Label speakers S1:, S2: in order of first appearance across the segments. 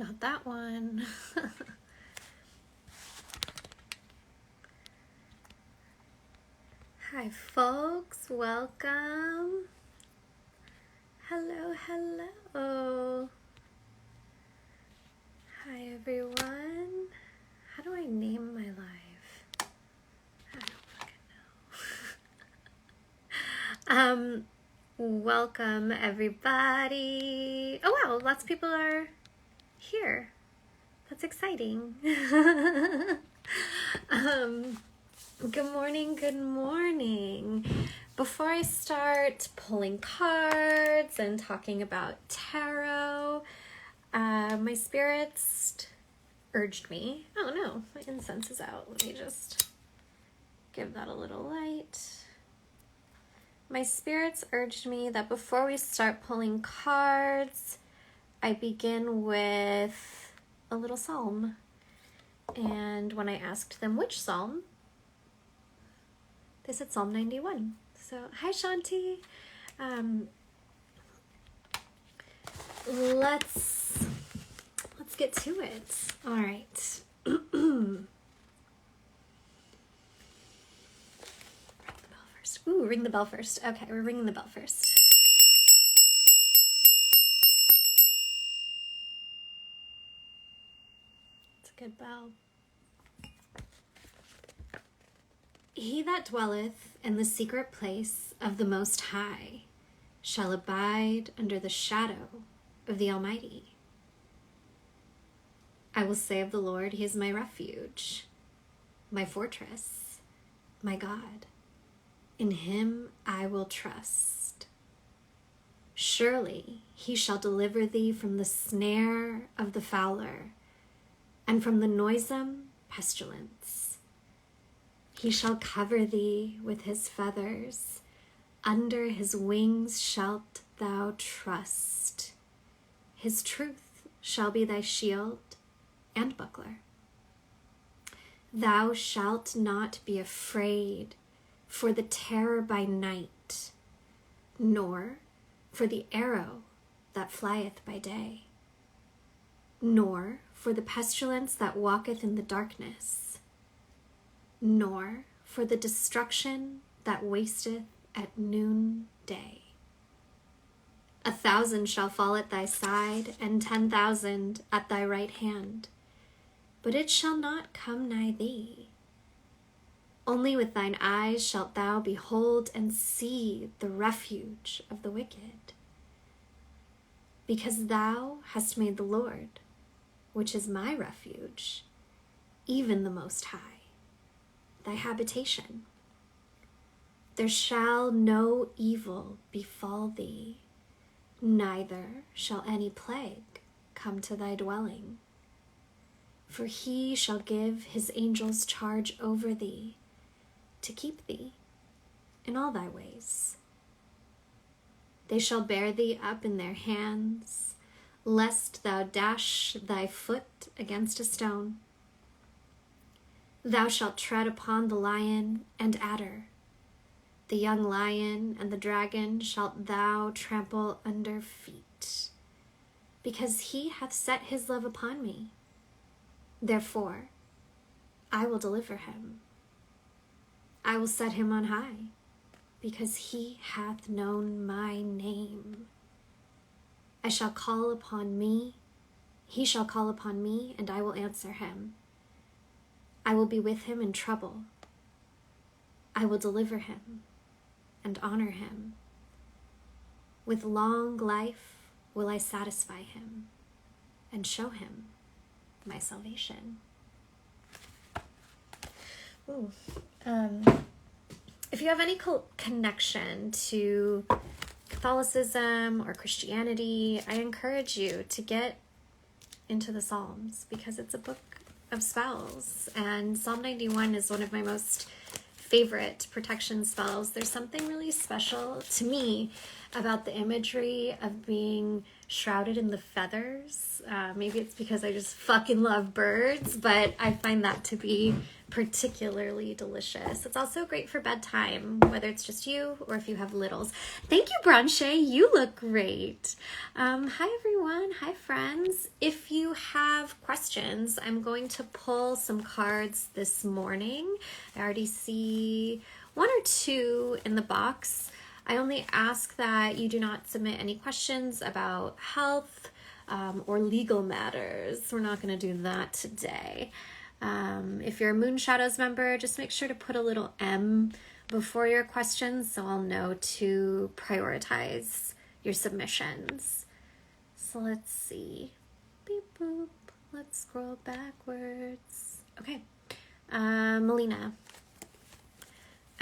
S1: Not that one. Hi, folks. Welcome. Hello, hello. Hi, everyone. How do I name my live? I don't fucking know. Welcome, everybody. Oh, wow. Lots of people are here. That's exciting. Good morning, good morning. Before I start pulling cards and talking about tarot, my spirits urged me. Oh no, my incense is out. Let me just give that a little light. My spirits urged me that before we start pulling cards, I begin with a little psalm. And when I asked them which psalm, they said Psalm 91. So, hi Shanti. Let's get to it. All right. Ring the bell first. Ooh, ring the bell first. Okay, we're ringing the bell first. It's a good bell. He that dwelleth in the secret place of the Most High shall abide under the shadow of the Almighty. I will say of the Lord, he is my refuge, my fortress, my God. In him I will trust. Surely he shall deliver thee from the snare of the fowler and from the noisome pestilence. He shall cover thee with his feathers. Under his wings shalt thou trust. His truth shall be thy shield and buckler. Thou shalt not be afraid for the terror by night, nor for the arrow that flieth by day, nor for the pestilence that walketh in the darkness, nor for the destruction that wasteth at noonday. 1,000 shall fall at thy side, and 10,000 at thy right hand, but it shall not come nigh thee. Only with thine eyes shalt thou behold and see the refuge of the wicked. Because thou hast made the Lord, which is my refuge, even the Most High, thy habitation. There shall no evil befall thee, neither shall any plague come to thy dwelling. For he shall give his angels charge over thee, to keep thee in all thy ways. They shall bear thee up in their hands, lest thou dash thy foot against a stone. Thou shalt tread upon the lion and adder. The young lion and the dragon shalt thou trample under feet. Because he hath set his love upon me. Therefore, I will deliver him. I will set him on high, because he hath known my name. I shall call upon me. He shall call upon me, and I will answer him. I will be with him in trouble. I will deliver him and honor him. With long life will I satisfy him and show him my salvation. Ooh. If you have any connection to Catholicism or Christianity, I encourage you to get into the Psalms, because it's a book of spells, and Psalm 91 is one of my most favorite protection spells. There's something really special to me about the imagery of being shrouded in the feathers. Maybe it's because I just fucking love birds, but I find that to be particularly delicious. It's also great for bedtime, whether it's just you or if you have littles. Thank you, Branche. You look great. Hi, everyone. Hi, friends. If you have questions, I'm going to pull some cards this morning. I already see one or two in the box. I only ask that you do not submit any questions about health or legal matters. We're not going to do that today. If you're a Moon Shadows member, just make sure to put a little M before your questions so I'll know to prioritize your submissions. So let's see. Beep boop. Let's scroll backwards. Okay. Melina.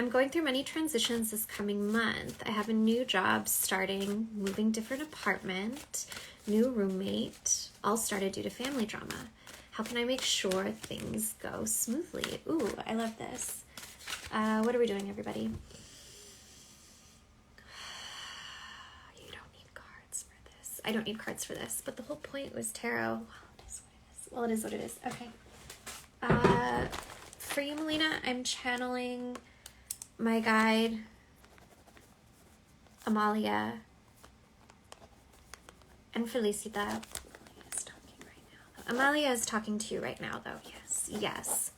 S1: I'm going through many transitions this coming month. I have a new job starting, moving different apartment, new roommate, all started due to family drama. How can I make sure things go smoothly? Ooh, I love this. What are we doing, everybody? You don't need cards for this. I don't need cards for this, but the whole point was tarot. Well, it is what it is. Okay. For you, Melina, I'm channeling my guide, Amalia, and Felicita. Amalia is talking to you right now, though. Yes, yes.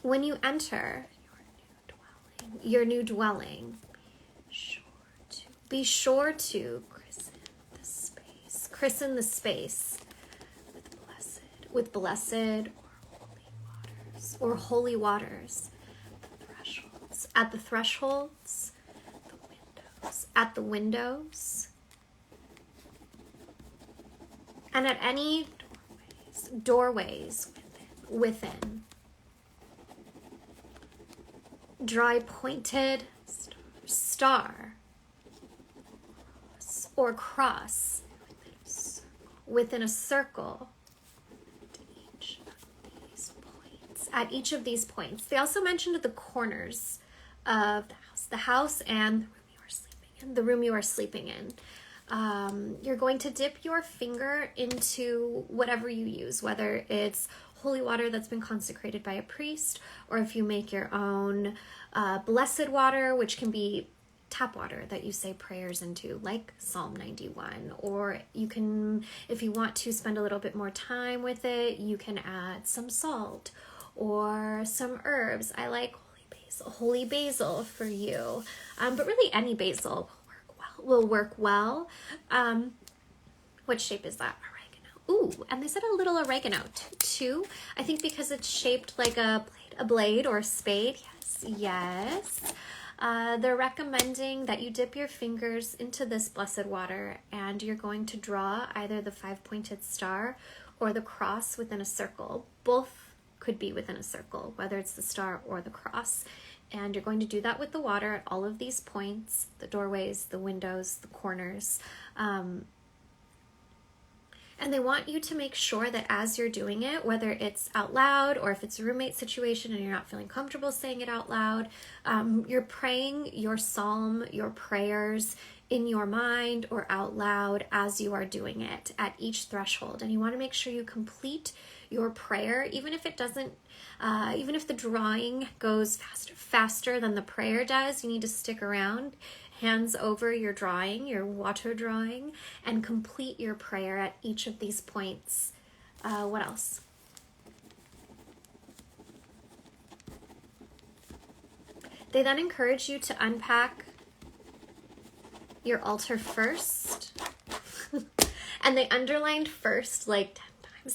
S1: When you enter your new dwelling, be sure to christen the space with blessed or holy waters, at the thresholds, at the windows, and at any doorways within. Draw a pointed star or cross within a circle at each of these points. They also mentioned the corners of the house and the room you are sleeping in. You're going to dip your finger into whatever you use, whether it's holy water that's been consecrated by a priest, or if you make your own blessed water, which can be tap water that you say prayers into, like Psalm 91. Or you can, if you want to spend a little bit more time with it, you can add some salt or some herbs. I like holy basil for you, but really any basil will work well. What shape is that? Oregano. Ooh, and they said a little oregano too. I think because it's shaped like a blade or a spade. Yes. They're recommending that you dip your fingers into this blessed water and you're going to draw either the 5-pointed star or the cross within a circle. Both could be within a circle, whether it's the star or the cross. And you're going to do that with the water at all of these points, the doorways, the windows, the corners. And they want you to make sure that as you're doing it, whether it's out loud or if it's a roommate situation and you're not feeling comfortable saying it out loud, you're praying your psalm, your prayers in your mind or out loud as you are doing it at each threshold. And you want to make sure you complete your prayer, even if it doesn't, even if the drawing goes faster than the prayer does, you need to stick around, hands over your drawing, your water drawing, and complete your prayer at each of these points. What else? They then encourage you to unpack your altar first. And they underlined first like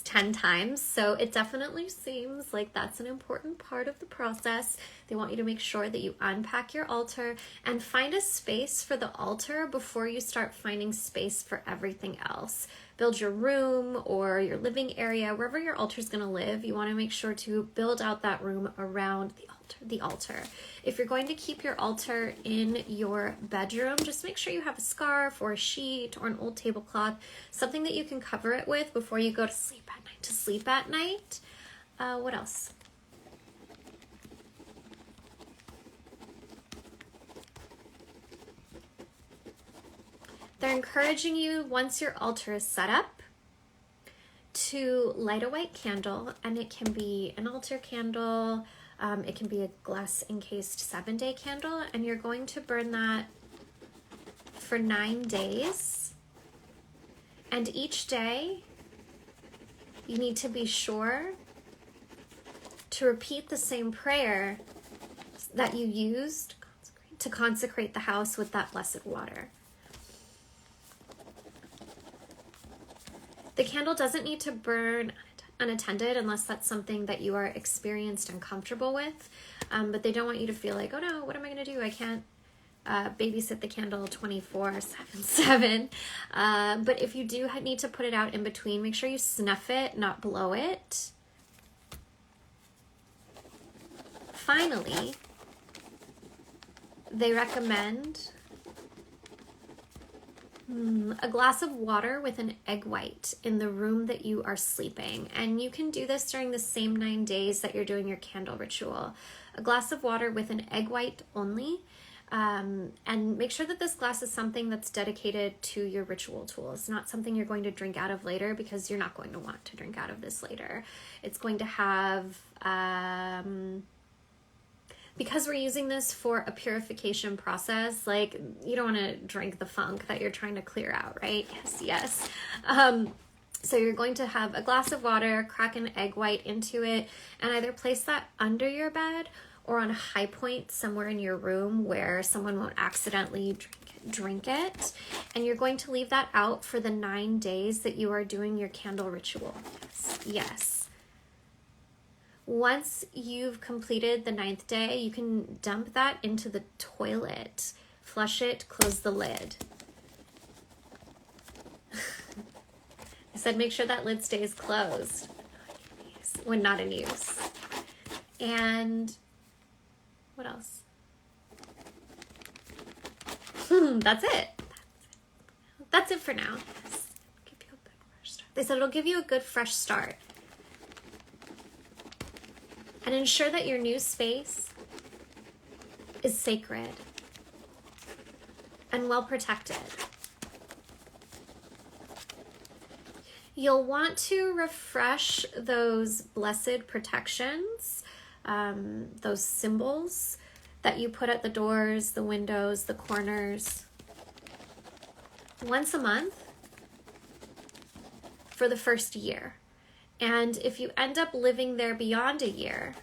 S1: 10 times. So it definitely seems like that's an important part of the process. They want you to make sure that you unpack your altar and find a space for the altar before you start finding space for everything else. Build your room or your living area, wherever your altar is going to live. You want to make sure to build out that room around the altar. If you're going to keep your altar in your bedroom, just make sure you have a scarf or a sheet or an old tablecloth, something that you can cover it with before you go to sleep at night. What else? They're encouraging you, once your altar is set up, to light a white candle, and it can be an altar candle, it can be a glass encased 7-day candle, and you're going to burn that for 9 days. And each day, you need to be sure to repeat the same prayer that you used to consecrate the house with that blessed water. The candle doesn't need to burn unattended unless that's something that you are experienced and comfortable with. But they don't want you to feel like, oh no, what am I going to do? I can't babysit the candle 24/7. But if you do need to put it out in between, make sure you snuff it, not blow it. Finally, they recommend a glass of water with an egg white in the room that you are sleeping. And you can do this during the same 9 days that you're doing your candle ritual. A glass of water with an egg white only. And make sure that this glass is something that's dedicated to your ritual tools, not something you're going to drink out of later, because you're not going to want to drink out of this later. It's going to have... because we're using this for a purification process, like, you don't want to drink the funk that you're trying to clear out, right? Yes. So you're going to have a glass of water, crack an egg white into it, and either place that under your bed or on a high point somewhere in your room where someone won't accidentally drink it. And you're going to leave that out for the 9 days that you are doing your candle ritual. Yes. Once you've completed the 9th day, you can dump that into the toilet. Flush it, close the lid. I said make sure that lid stays closed when not in use. And what else? That's it. That's it for now. Yes. Give you a good fresh start. They said it'll give you a good fresh start. And ensure that your new space is sacred and well protected. You'll want to refresh those blessed protections, those symbols that you put at the doors, the windows, the corners, once a month for the first year. And if you end up living there beyond a year,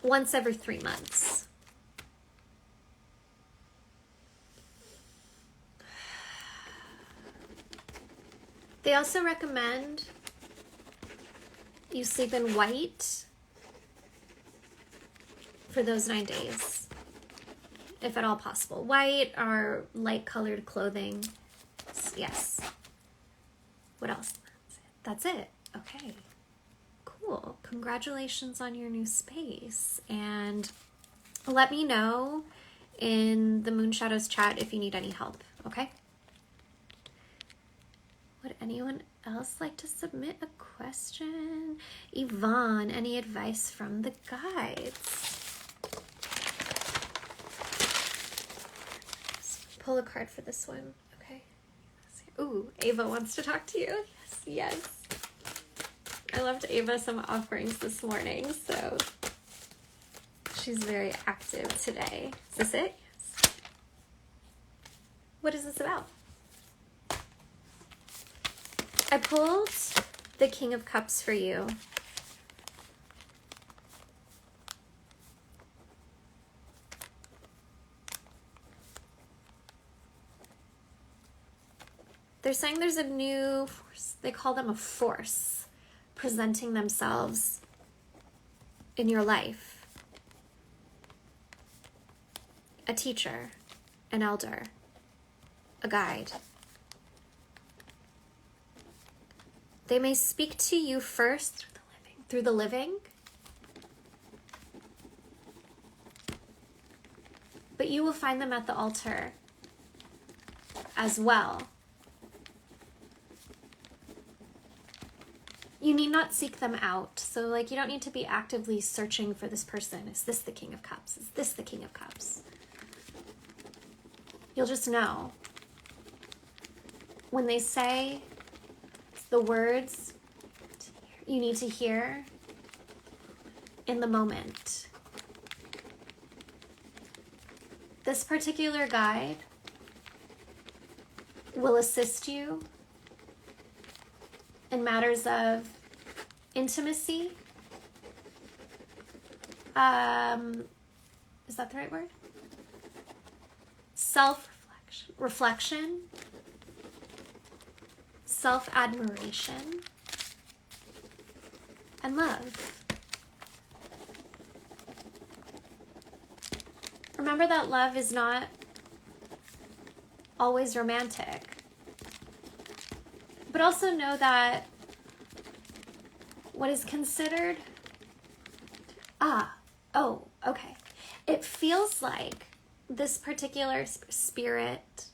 S1: once every 3 months. They also recommend you sleep in white for those 9 days, if at all possible. White or light colored clothing. Yes. What else? That's it. Okay. Cool. Congratulations on your new space. And let me know in the Moon Shadows chat if you need any help. Okay? Would anyone else like to submit a question? Yvonne, any advice from the guides? Pull a card for this one. Okay. Ooh, Ava wants to talk to you. Yes. I left Ava some offerings this morning, so she's very active today. Is this it? Yes. What is this about? I pulled the King of Cups for you. They're saying there's a new force. They call them a force presenting themselves in your life. A teacher, an elder, a guide. They may speak to you first through the living, but you will find them at the altar as well. You need not seek them out. So, like, you don't need to be actively searching for this person. Is this the King of Cups? Is this the King of Cups? You'll just know. When they say the words you need to hear in the moment. This particular guide will assist you in matters of intimacy. Is that the right word? Self-reflection, self-admiration, and love. Remember that love is not always romantic. But also know that what is considered... okay. It feels like this particular spirit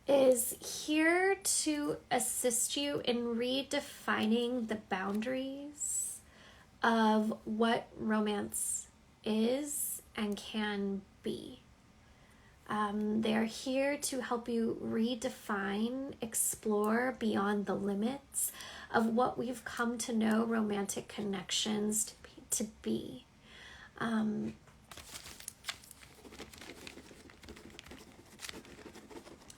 S1: is here to assist you in redefining the boundaries of what romance is and can be. They're here to help you redefine, explore beyond the limits of what we've come to know romantic connections to be.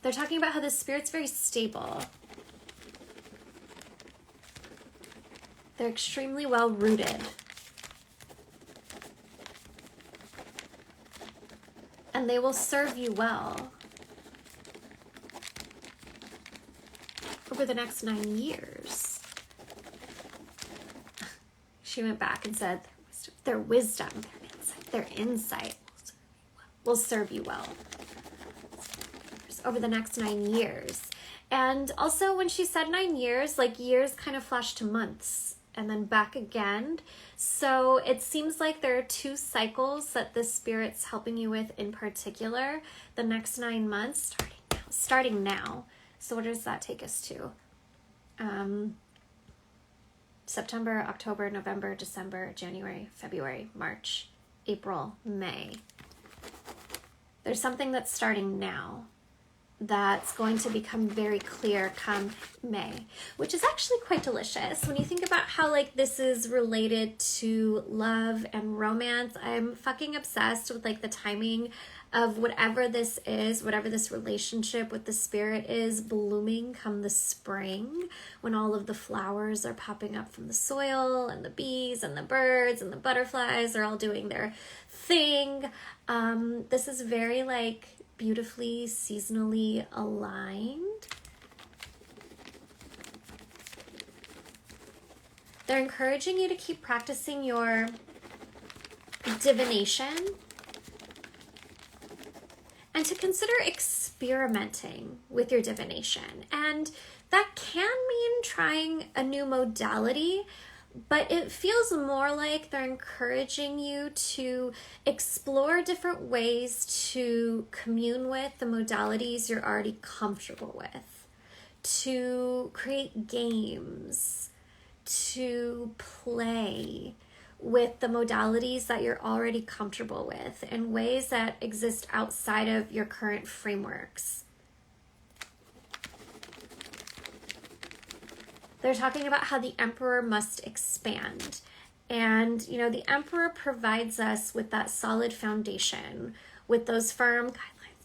S1: They're talking about how the spirit's very stable. They're extremely well rooted. And they will serve you well over the next 9 years. She went back and said, their wisdom, their insight will serve you well over the next 9 years. And also when she said 9 years, like years kind of flashed to months and then back again. So it seems like there are 2 cycles that the spirit's helping you with in particular. The next 9 months, starting now. So what does that take us to? September, October, November, December, January, February, March, April, May. There's something that's starting now that's going to become very clear come May, which is actually quite delicious. When you think about how like this is related to love and romance, I'm fucking obsessed with like the timing of whatever this is, whatever this relationship with the spirit is blooming come the spring, when all of the flowers are popping up from the soil and the bees and the birds and the butterflies are all doing their thing. This is very like beautifully seasonally aligned. They're encouraging you to keep practicing your divination and to consider experimenting with your divination. And that can mean trying a new modality, but it feels more like they're encouraging you to explore different ways to commune with the modalities you're already comfortable with, to create games, to play with the modalities that you're already comfortable with in ways that exist outside of your current frameworks. They're talking about how the emperor must expand. And, you know, the emperor provides us with that solid foundation, with those firm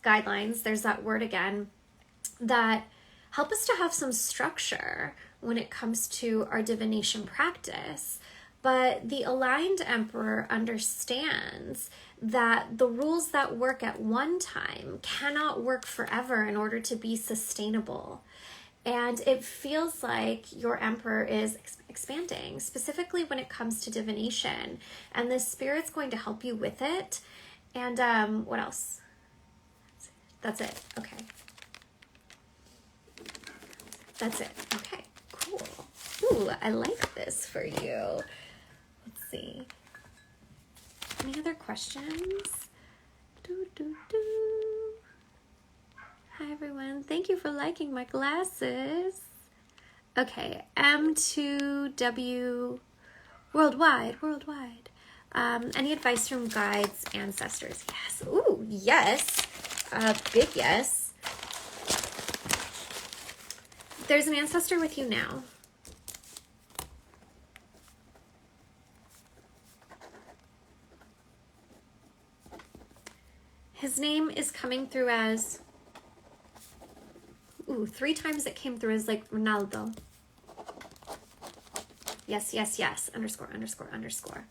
S1: guidelines, there's that word again, that help us to have some structure when it comes to our divination practice. But the aligned emperor understands that the rules that work at one time cannot work forever in order to be sustainable. And it feels like your emperor is expanding, specifically when it comes to divination. And the spirit's going to help you with it. And what else? That's it. Okay. That's it. Okay, cool. Ooh, I like this for you. Let's see. Any other questions? Hi everyone, thank you for liking my glasses. Okay, M2W worldwide. Any advice from guides, ancestors? Yes. Ooh, yes. Big yes. There's an ancestor with you now. His name is coming through as, 3 times it came through as like Ronaldo. Yes, yes, yes, underscore, underscore, underscore.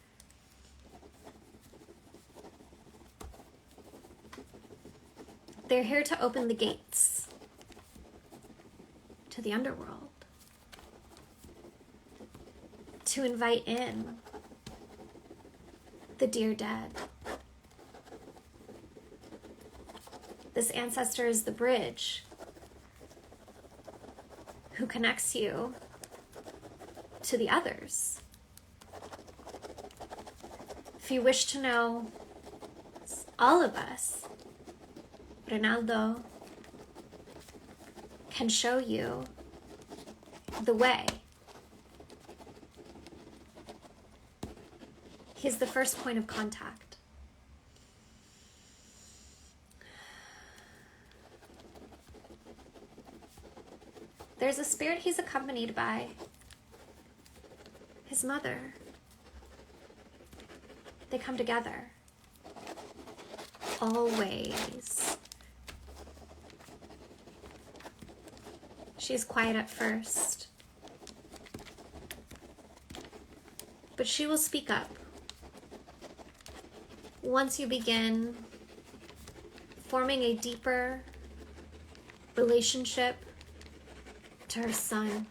S1: They're here to open the gates to the underworld, to invite in the dear dead. This ancestor is the bridge who connects you to the others. If you wish to know all of us, Ronaldo can show you the way. He's the first point of contact. There's a spirit he's accompanied by. His mother. They come together. Always. She's quiet at first, but she will speak up once you begin forming a deeper relationship to her son.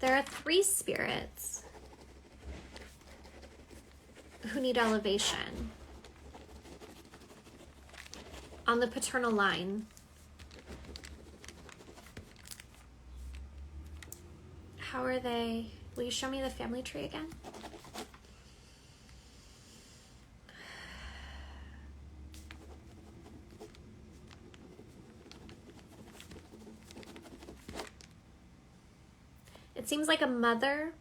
S1: There are 3 spirits who need elevation on the paternal line. How are they? Will you show me the family tree again? It seems like a mother,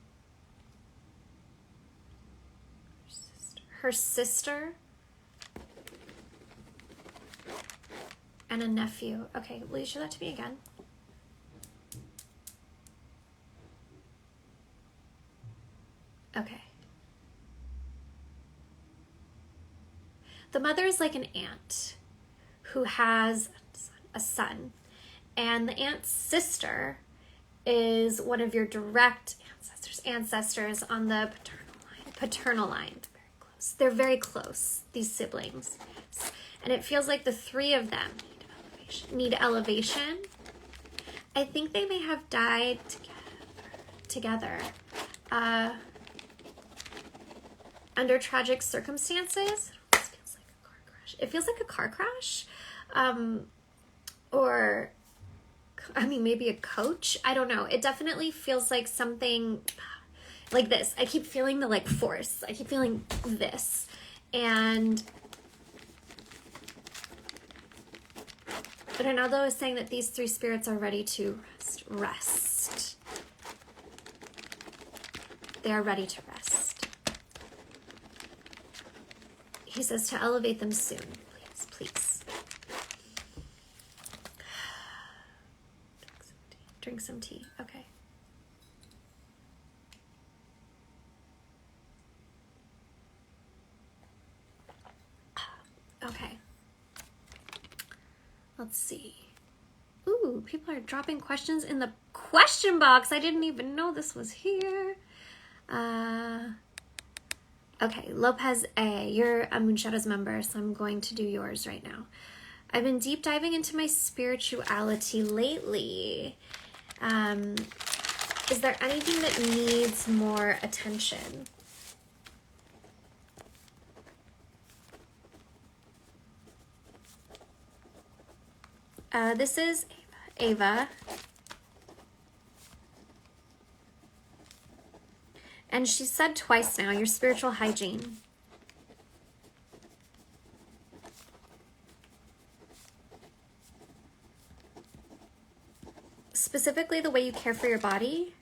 S1: her sister, and a nephew. Okay, will you show that to me again? Okay. The mother is like an aunt who has a son, and the aunt's sister is one of your direct ancestors on the paternal line. They're very close, these siblings. And it feels like the 3 of them need elevation. I think they may have died together under tragic circumstances. It feels like a car crash. It feels like a car crash. Or maybe a coach. I don't know. It definitely feels like something like this. I keep feeling the force. I keep feeling this. And Ronaldo is saying that these 3 spirits are ready to rest. They are ready to rest. He says to elevate them soon. Please, please. Drink some tea. Okay. Okay. Let's see. Ooh, people are dropping questions in the question box. I didn't even know this was here. Okay, Lopez A. You're a Moonshadows member, so I'm going to do yours right now. I've been deep diving into my spirituality lately. Is there anything that needs more attention? This is Ava. And she said twice now, your spiritual hygiene. specifically the way you care for your body,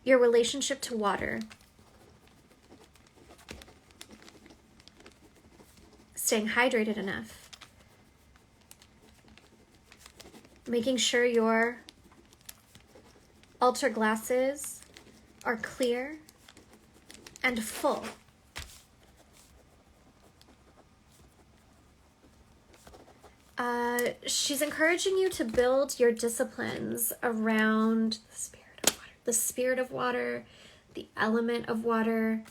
S1: your relationship to water, staying hydrated enough, making sure your altar glasses are clear and full. She's encouraging you to build your disciplines around the spirit of water, the element of water,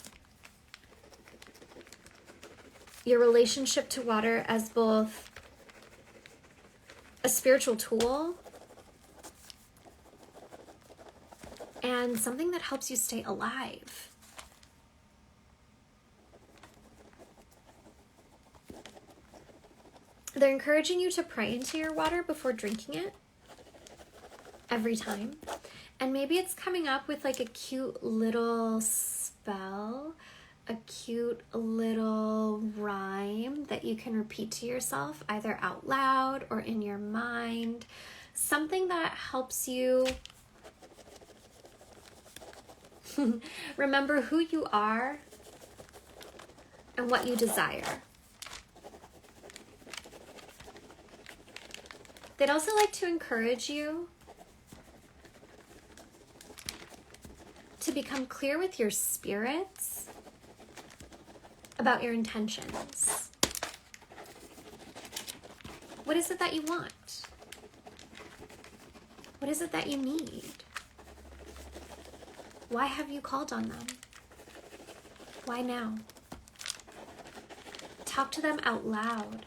S1: your relationship to water as both a spiritual tool and something that helps you stay alive. They're encouraging you to pray into your water before drinking it every time. And maybe it's coming up with like a cute little spell, a cute little rhyme that you can repeat to yourself, either out loud or in your mind. Something that helps you remember who you are and what you desire. They'd also like to encourage you to become clear with your spirits about your intentions. What is it that you want? What is it that you need? Why have you called on them? Why now? Talk to them out loud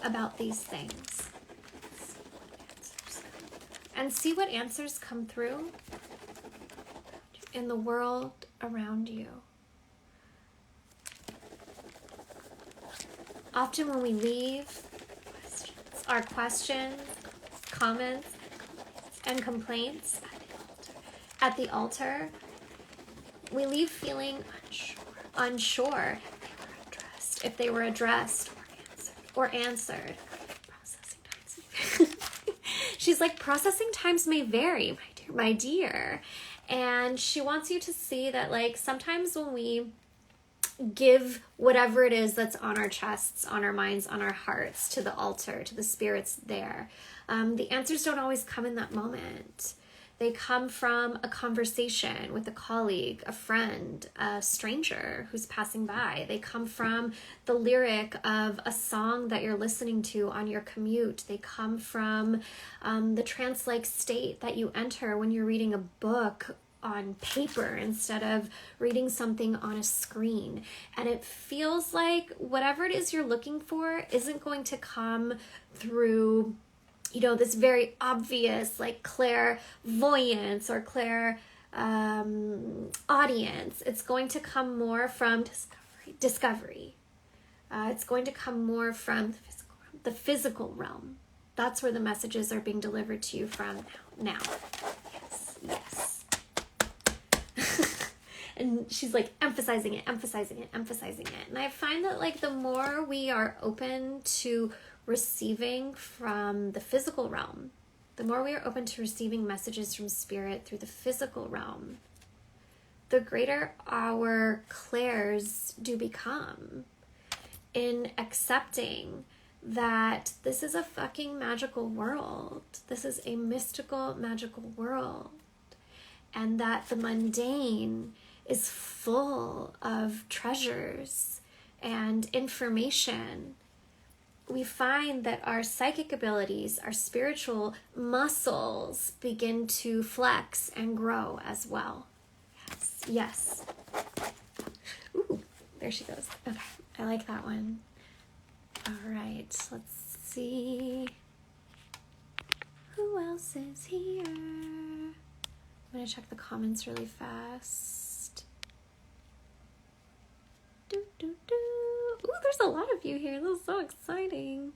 S1: about these things. And see what answers come through in the world around you. Often when we leave our questions, comments, and complaints at the altar, we leave feeling unsure if they were addressed or answered. Processing times. She's like, processing times may vary, my dear. And she wants you to see that, like, sometimes when we give whatever it is that's on our chests, on our minds, on our hearts, to the altar, to the spirits there, the answers don't always come in that moment. They come from a conversation with a colleague, a friend, a stranger who's passing by. They come from the lyric of a song that you're listening to on your commute. They come from the trance-like state that you enter when you're reading a book on paper instead of reading something on a screen. And it feels like whatever it is you're looking for isn't going to come through, you know, this very obvious like clairvoyance or audience. It's going to come more from discovery. It's going to come more from the physical realm. That's where the messages are being delivered to you from now. Yes. And she's like emphasizing it. And I find that like the more we are open to receiving from the physical realm, the more we are open to receiving messages from spirit through the physical realm, the greater our clairs do become in accepting that this is a fucking magical world. This is a mystical, magical world. And that the mundane is full of treasures and information. We find that our psychic abilities, our spiritual muscles begin to flex and grow as well. Yes. Ooh, there she goes. Okay, I like that one. All right, let's see. Who else is here? I'm going to check the comments really fast. Ooh, there's a lot of you here. This is so exciting.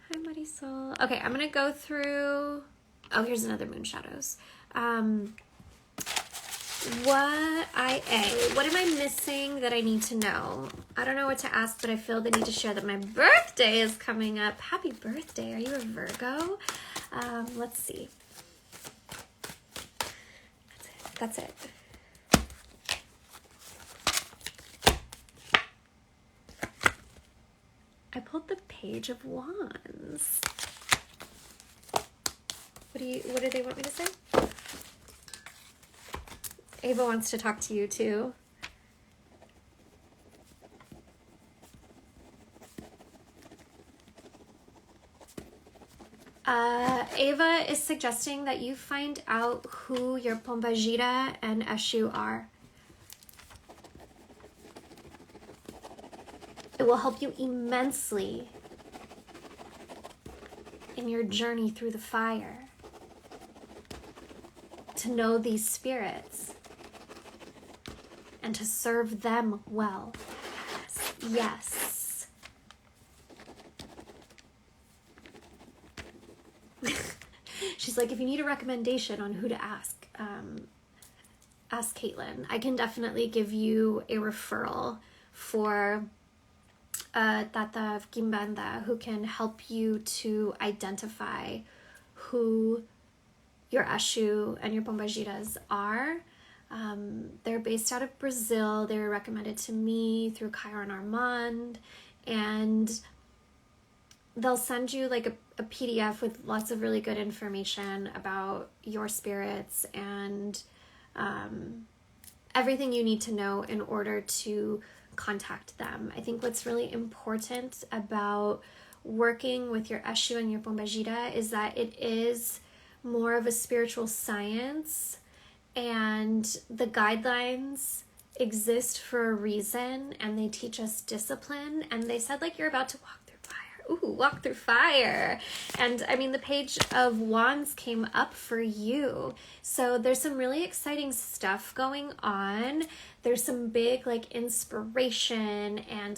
S1: Hi, Marisol. Okay, I'm going to go through... Oh, here's another Moon Shadows. What am I missing that I need to know? I don't know what to ask, but I feel the need to share that my birthday is coming up. Happy birthday. Are you a Virgo? Let's see. That's it. I pulled the Page of Wands. What do they want me to say? Ava wants to talk to you too. Ava is suggesting that you find out who your Pombagira and Eshu are. It will help you immensely in your journey through the fire to know these spirits and to serve them well. Yes. She's like, if you need a recommendation on who to ask Kaitlyn. I can definitely give you a referral for Tata Kimbanda, who can help you to identify who your Eshu and your Pombagiras are. They're based out of Brazil. They were recommended to me through Chiron Armand, and they'll send you like a PDF with lots of really good information about your spirits and everything you need to know in order to contact them. I think what's really important about working with your Eshu and your Pombagira is that it is more of a spiritual science, and the guidelines exist for a reason, and they teach us discipline. And they said like you're about to walk through fire. Ooh, walk through fire. And I mean, the Page of Wands came up for you. So there's some really exciting stuff going on. There's some big like inspiration and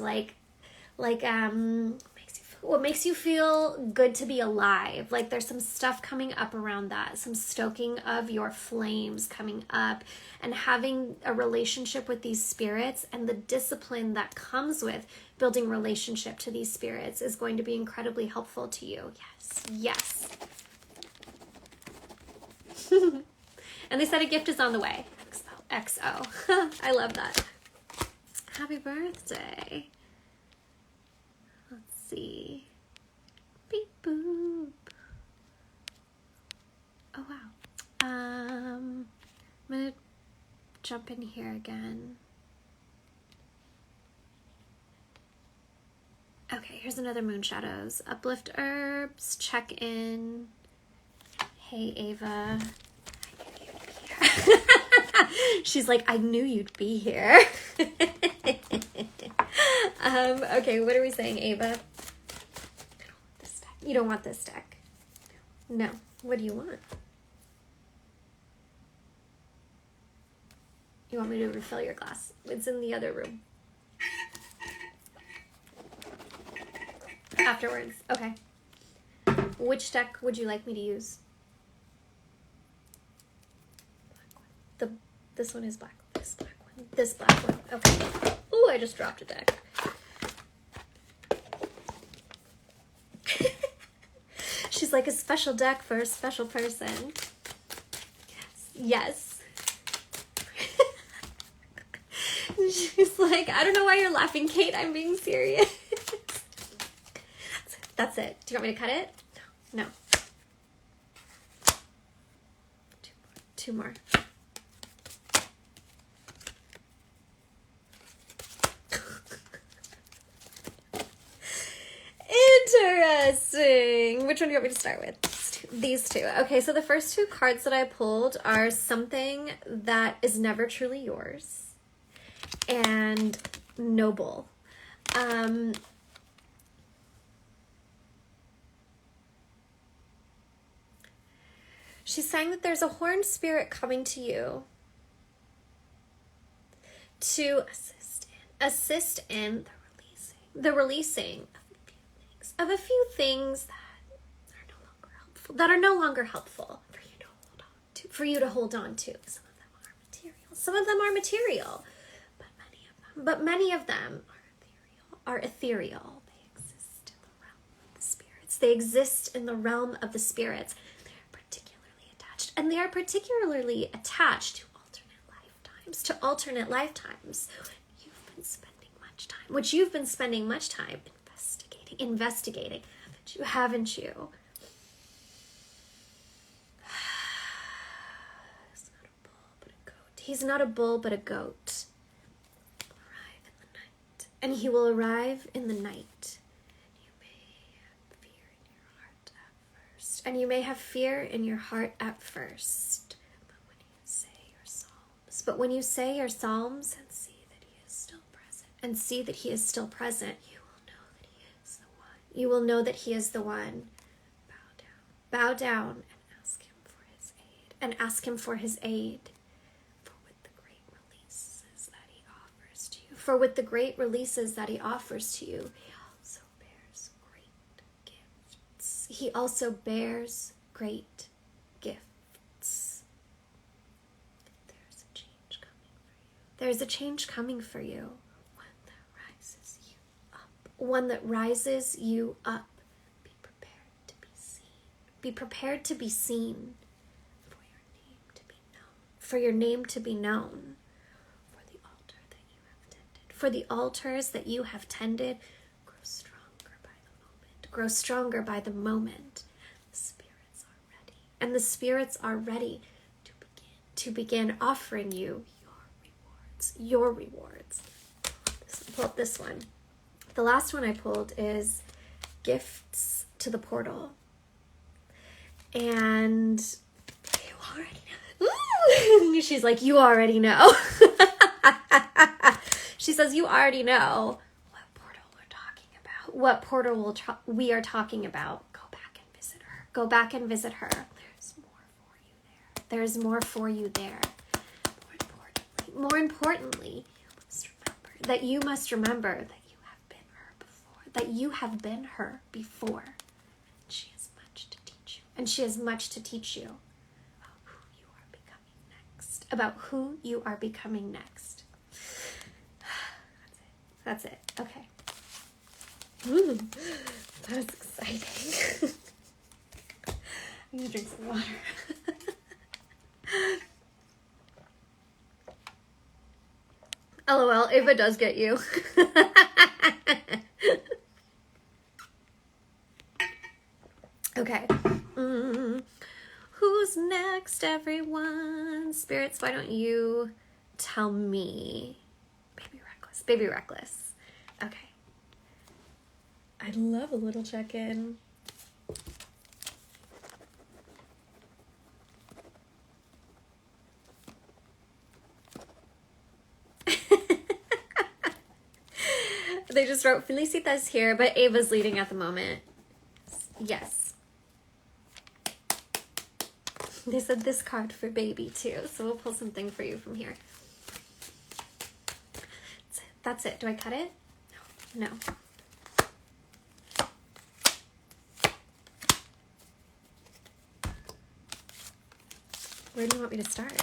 S1: what makes you feel good to be alive. Like there's some stuff coming up around that, some stoking of your flames coming up, and having a relationship with these spirits and the discipline that comes with building relationship to these spirits is going to be incredibly helpful to you. Yes. And they said a gift is on the way. XO. I love that. Happy birthday. Let's see. Beep boop. Oh wow. I'm gonna jump in here again. Okay, here's another Moon Shadows. Uplift herbs, check in. Hey Ava. She's like, I knew you'd be here. Okay, what are we saying, Ava? You don't want this deck. No. What do you want? You want me to refill your glass? It's in the other room. Afterwards. Okay. Which deck would you like me to use? This one is black. This black one. This black one. Okay. Ooh, I just dropped a deck. She's like, a special deck for a special person. Yes. She's like, I don't know why you're laughing, Kate. I'm being serious. That's it. Do you want me to cut it? No. Two more. Interesting. Which one do you want me to start with? These two. Okay, so the first two cards that I pulled are something that is never truly yours and noble. She's saying that there's a horned spirit coming to you to assist in the releasing of a few things that are no longer helpful for you to hold on to. Some of them are material, Some of them are material, but many of them are ethereal. They exist in the realm of the spirits. They exist in the realm of the spirits. They're particularly attached, and they are particularly attached to alternate lifetimes. You've been spending much time investigating, haven't you? He's not a bull, but a goat. Arrive in the night. And he will arrive in the night. You may have fear in your heart at first. But when you say your psalms and see that he is still present, you will know that he is the one. You will know that he is the one. Bow down and ask him for his aid. For with the great releases that he offers to you, he also bears great gifts. There's a change coming for you. One that rises you up. Be prepared to be seen. For your name to be known. For the altars that you have tended, grow stronger by the moment. The spirits are ready to begin offering you your rewards. Pull up this one. The last one I pulled is gifts to the portal. And you already know. Ooh! She's like, you already know. She says, you already know what portal we're talking about. What portal we are talking about. Go back and visit her. There's more for you there. More importantly, you must remember that you have been her before. She has much to teach you. About who you are becoming next. That's it. Okay. Ooh, that was exciting. I'm gonna drink some water. LOL, if it does get you. Okay. Who's next, everyone? Spirits, why don't you tell me? Baby Reckless. Okay. I'd love a little check-in. They just wrote, Felicita's here, but Ava's leading at the moment. Yes. They said this card for baby too, so we'll pull something for you from here. That's it. Do I cut it? No. Where do you want me to start?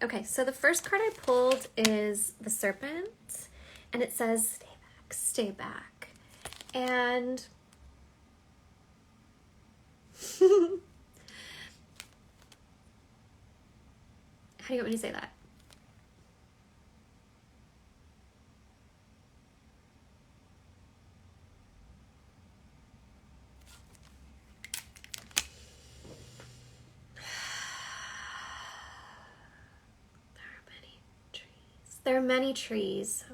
S1: Okay, so the first card I pulled is the Serpent, and it says, stay back. And how do you want me to say that? There are many trees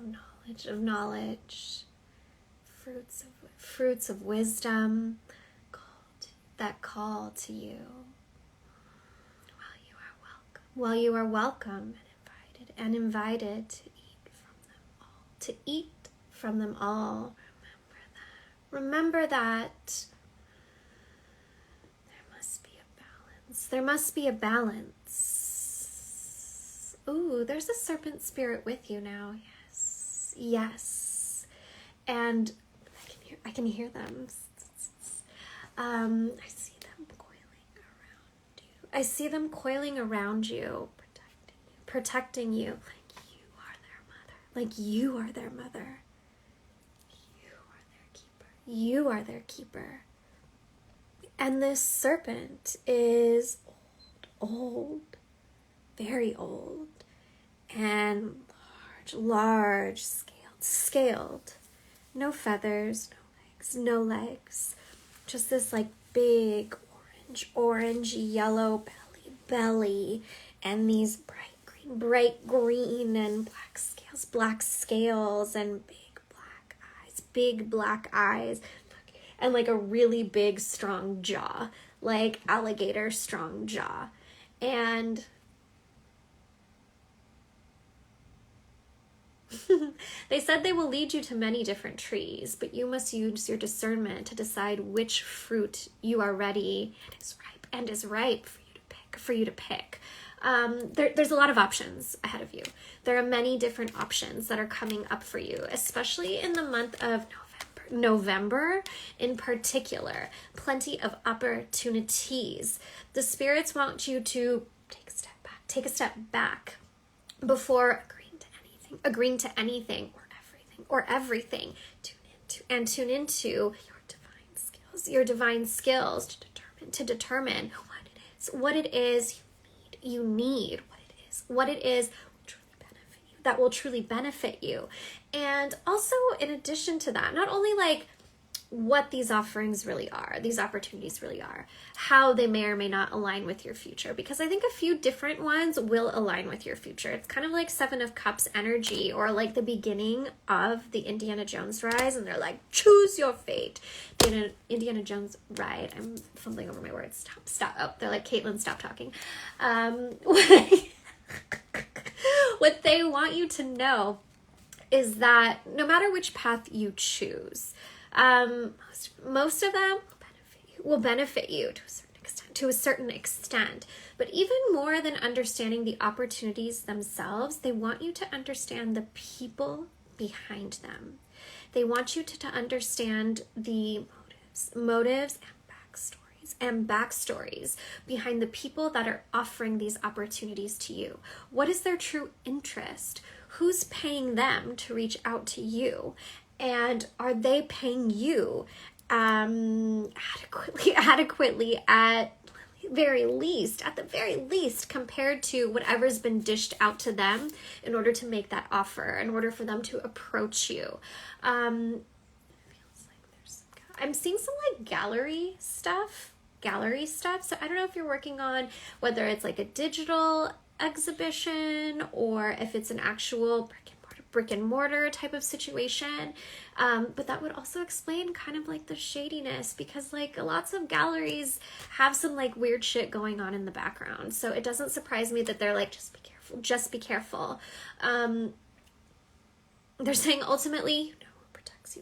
S1: of knowledge, fruits of wisdom that call to you. While you are welcome and invited to eat from them all. Remember that there must be a balance. Ooh, there's a serpent spirit with you now. Yes. And I can hear them. I see them coiling around you. I see them coiling around you, protecting you, like you are their mother. You are their keeper. You are their keeper. And this serpent is old, very old, and large, scaled. No feathers, no legs. Just this like big orange, yellow belly, and these bright green and black scales, and big black eyes, and like a really big strong jaw, like alligator strong jaw. And they said they will lead you to many different trees, but you must use your discernment to decide which fruit you are ready and is ripe for you to pick. There's a lot of options ahead of you. There are many different options that are coming up for you, especially in the month of November in particular. Plenty of opportunities. The spirits want you to take a step back before agreeing to anything or everything. Tune into your divine skills to determine what it is you need, what it is that will truly benefit you. And also, in addition to that, not only like what these offerings really are, these opportunities really are, how they may or may not align with your future, because I think a few different ones will align with your future. It's kind of like Seven of Cups energy, or like the beginning of the Indiana Jones rise, and they're like, choose your fate. The Indiana Jones ride. I'm fumbling over my words. Stop. Oh, they're like, Kaitlyn, stop talking. What they want you to know is that no matter which path you choose, most of them will benefit you to a certain extent. But even more than understanding the opportunities themselves, they want you to understand the people behind them. They want you to understand the motives and backstories behind the people that are offering these opportunities to you. What is their true interest? Who's paying them to reach out to you? And are they paying you adequately at the very least, compared to whatever's been dished out to them in order to make that offer, in order for them to approach you? I'm seeing some like gallery stuff. So I don't know if you're working on whether it's like a digital exhibition or if it's an actual brick and mortar type of situation, but that would also explain kind of like the shadiness, because like lots of galleries have some like weird shit going on in the background. So it doesn't surprise me that they're like, just be careful. They're saying ultimately,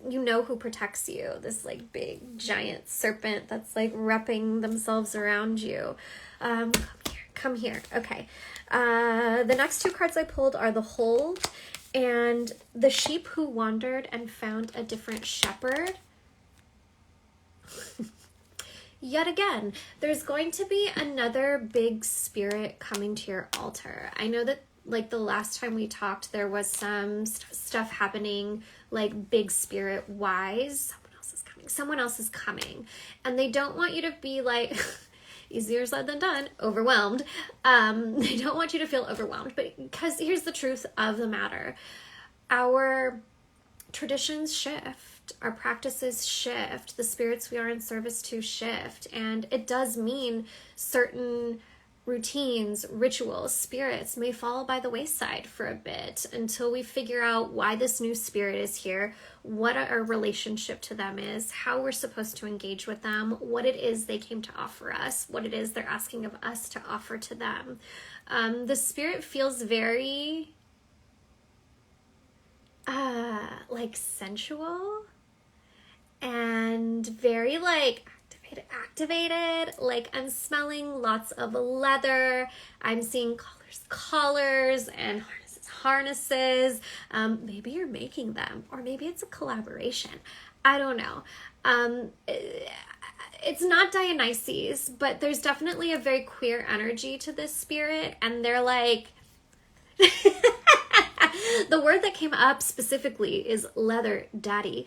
S1: you know who protects you. This like big giant serpent that's like wrapping themselves around you. Come here. Okay. The next two cards I pulled are the Hold and the Sheep Who Wandered and Found a Different Shepherd. Yet again, there's going to be another big spirit coming to your altar. I know that like the last time we talked, there was some stuff happening, like big spirit wise. Someone else is coming. And they don't want you to be like, easier said than done, overwhelmed. They don't want you to feel overwhelmed, but because here's the truth of the matter. Our traditions shift, our practices shift, the spirits we are in service to shift, and it does mean certain routines, rituals, spirits may fall by the wayside for a bit until we figure out why this new spirit is here, what our relationship to them is, how we're supposed to engage with them, what it is they came to offer us, what it is they're asking of us to offer to them. The spirit feels very like sensual and very like activated. Like I'm smelling lots of leather. I'm seeing collars and harnesses. Maybe you're making them, or maybe it's a collaboration. I don't know. it's not Dionysus, but there's definitely a very queer energy to this spirit, and they're like the word that came up specifically is leather daddy.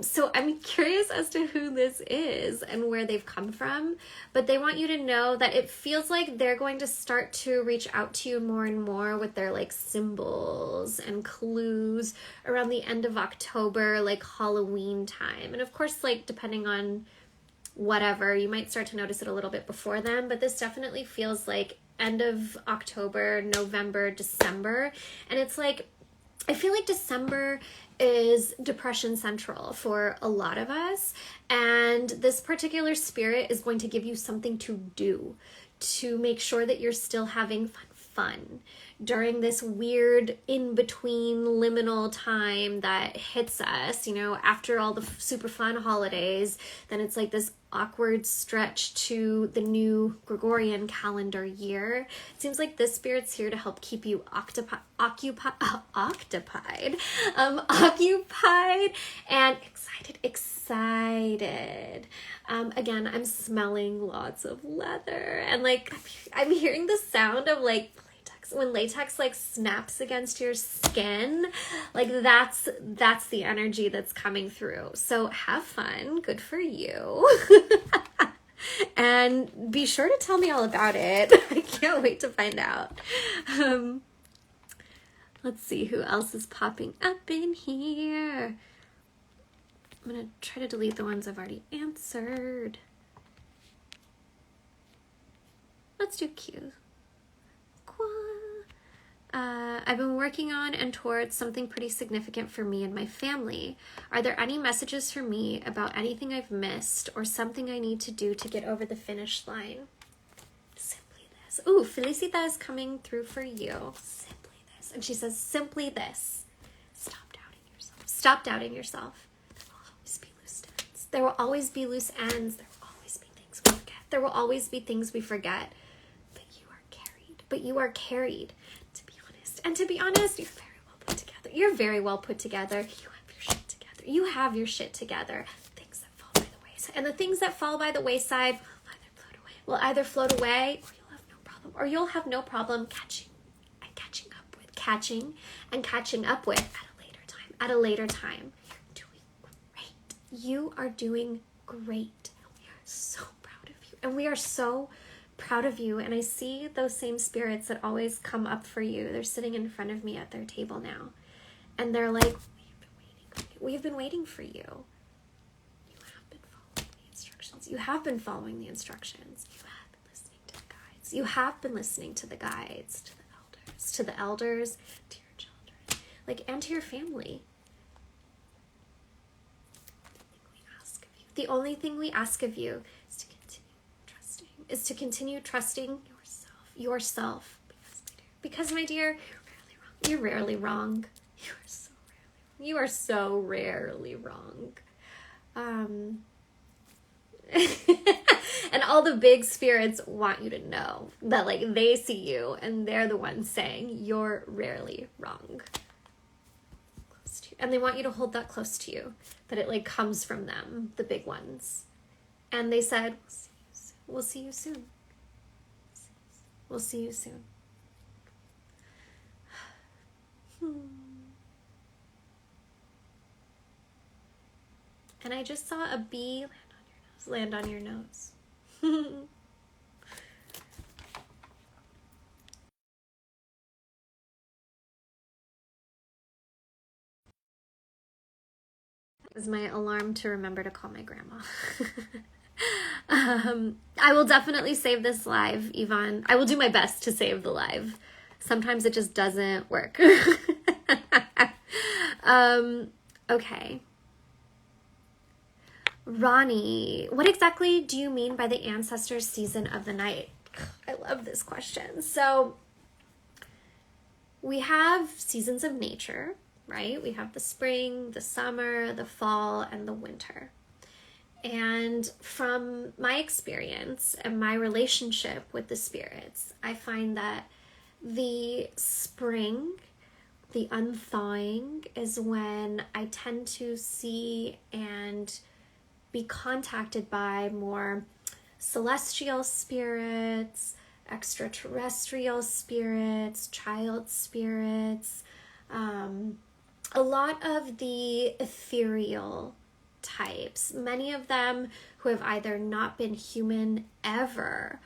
S1: So I'm curious as to who this is and where they've come from, but they want you to know that it feels like they're going to start to reach out to you more and more with their like symbols and clues around the end of October, like Halloween time. And of course, like depending on whatever, you might start to notice it a little bit before then, but this definitely feels like end of October, November, December. And it's like, I feel like December is depression central for a lot of us. And this particular spirit is going to give you something to do to make sure that you're still having fun during this weird in-between liminal time that hits us, you know, after all the super fun holidays. Then it's like this awkward stretch to the new Gregorian calendar year. It seems like this spirit's here to help keep you occupied and excited. Again, I'm smelling lots of leather, and like I'm hearing the sound of like when latex like snaps against your skin, like that's the energy that's coming through. So have fun, good for you. And be sure to tell me all about it. I can't wait to find out. Let's see who else is popping up in here. I'm gonna try to delete the ones I've already answered. Let's do Q. I've been working on and towards something pretty significant for me and my family. Are there any messages for me about anything I've missed or something I need to do to get over the finish line? Simply this. Ooh, Felicita is coming through for you. Simply this. And she says, simply this. Stop doubting yourself. Stop doubting yourself. There will always be loose ends. There will always be loose ends. There will always be things we forget. There will always be things we forget. But you are carried, to be honest. And to be honest, you're very well put together. You're very well put together. You have your shit together. You have your shit together. Things that fall by the wayside. And the things that fall by the wayside will either float away, or you'll have no problem. Or you'll have no problem catching up with at a later time. You're doing great. You are doing great. We are so proud of you. And we are so proud of you. And I see those same spirits that always come up for you. They're sitting in front of me at their table now, and they're like, we've been waiting for you. You have been following the instructions. You have been following the instructions. You have been listening to the guides. You have been listening to the guides, to the elders, to your children, like, and to your family. The only thing we ask of you is to continue trusting yourself. Because my dear, you're rarely wrong. You are so rarely wrong. And all the big spirits want you to know that, like, they see you and they're the ones saying you're rarely wrong. Close to you. And they want you to hold that close to you, that it like comes from them, the big ones. And they said, we'll see you soon. We'll see you soon. And I just saw a bee land on your nose. Is my alarm to remember to call my grandma. I will definitely save this live, Yvonne. I will do my best to save the live. Sometimes it just doesn't work. Okay. Ronnie, what exactly do you mean by the ancestors' season of the night? I love this question. So we have seasons of nature, right? We have the spring, the summer, the fall, and the winter. And from my experience and my relationship with the spirits, I find that the spring, the unthawing, is when I tend to see and be contacted by more celestial spirits, extraterrestrial spirits, child spirits, a lot of the ethereal types, many of them who have either not been human ever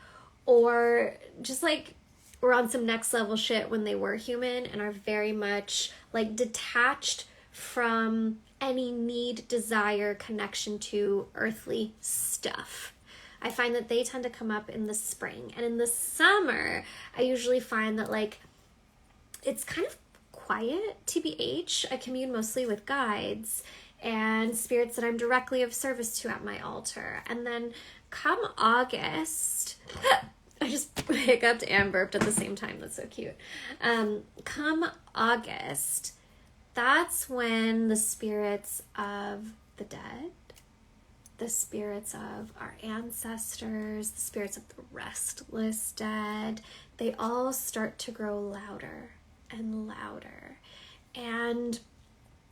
S1: or just like were on some next level shit when they were human and are very much like detached from any need, desire, connection to earthly stuff. I find that they tend to come up in the spring. And in the summer, I usually find that like it's kind of quiet, TBH. I commune mostly with guides and spirits that I'm directly of service to at my altar. And then come August, I just hiccuped and burped at the same time. That's so cute. Come August, that's when the spirits of the dead, the spirits of our ancestors, the spirits of the restless dead, they all start to grow louder and louder. And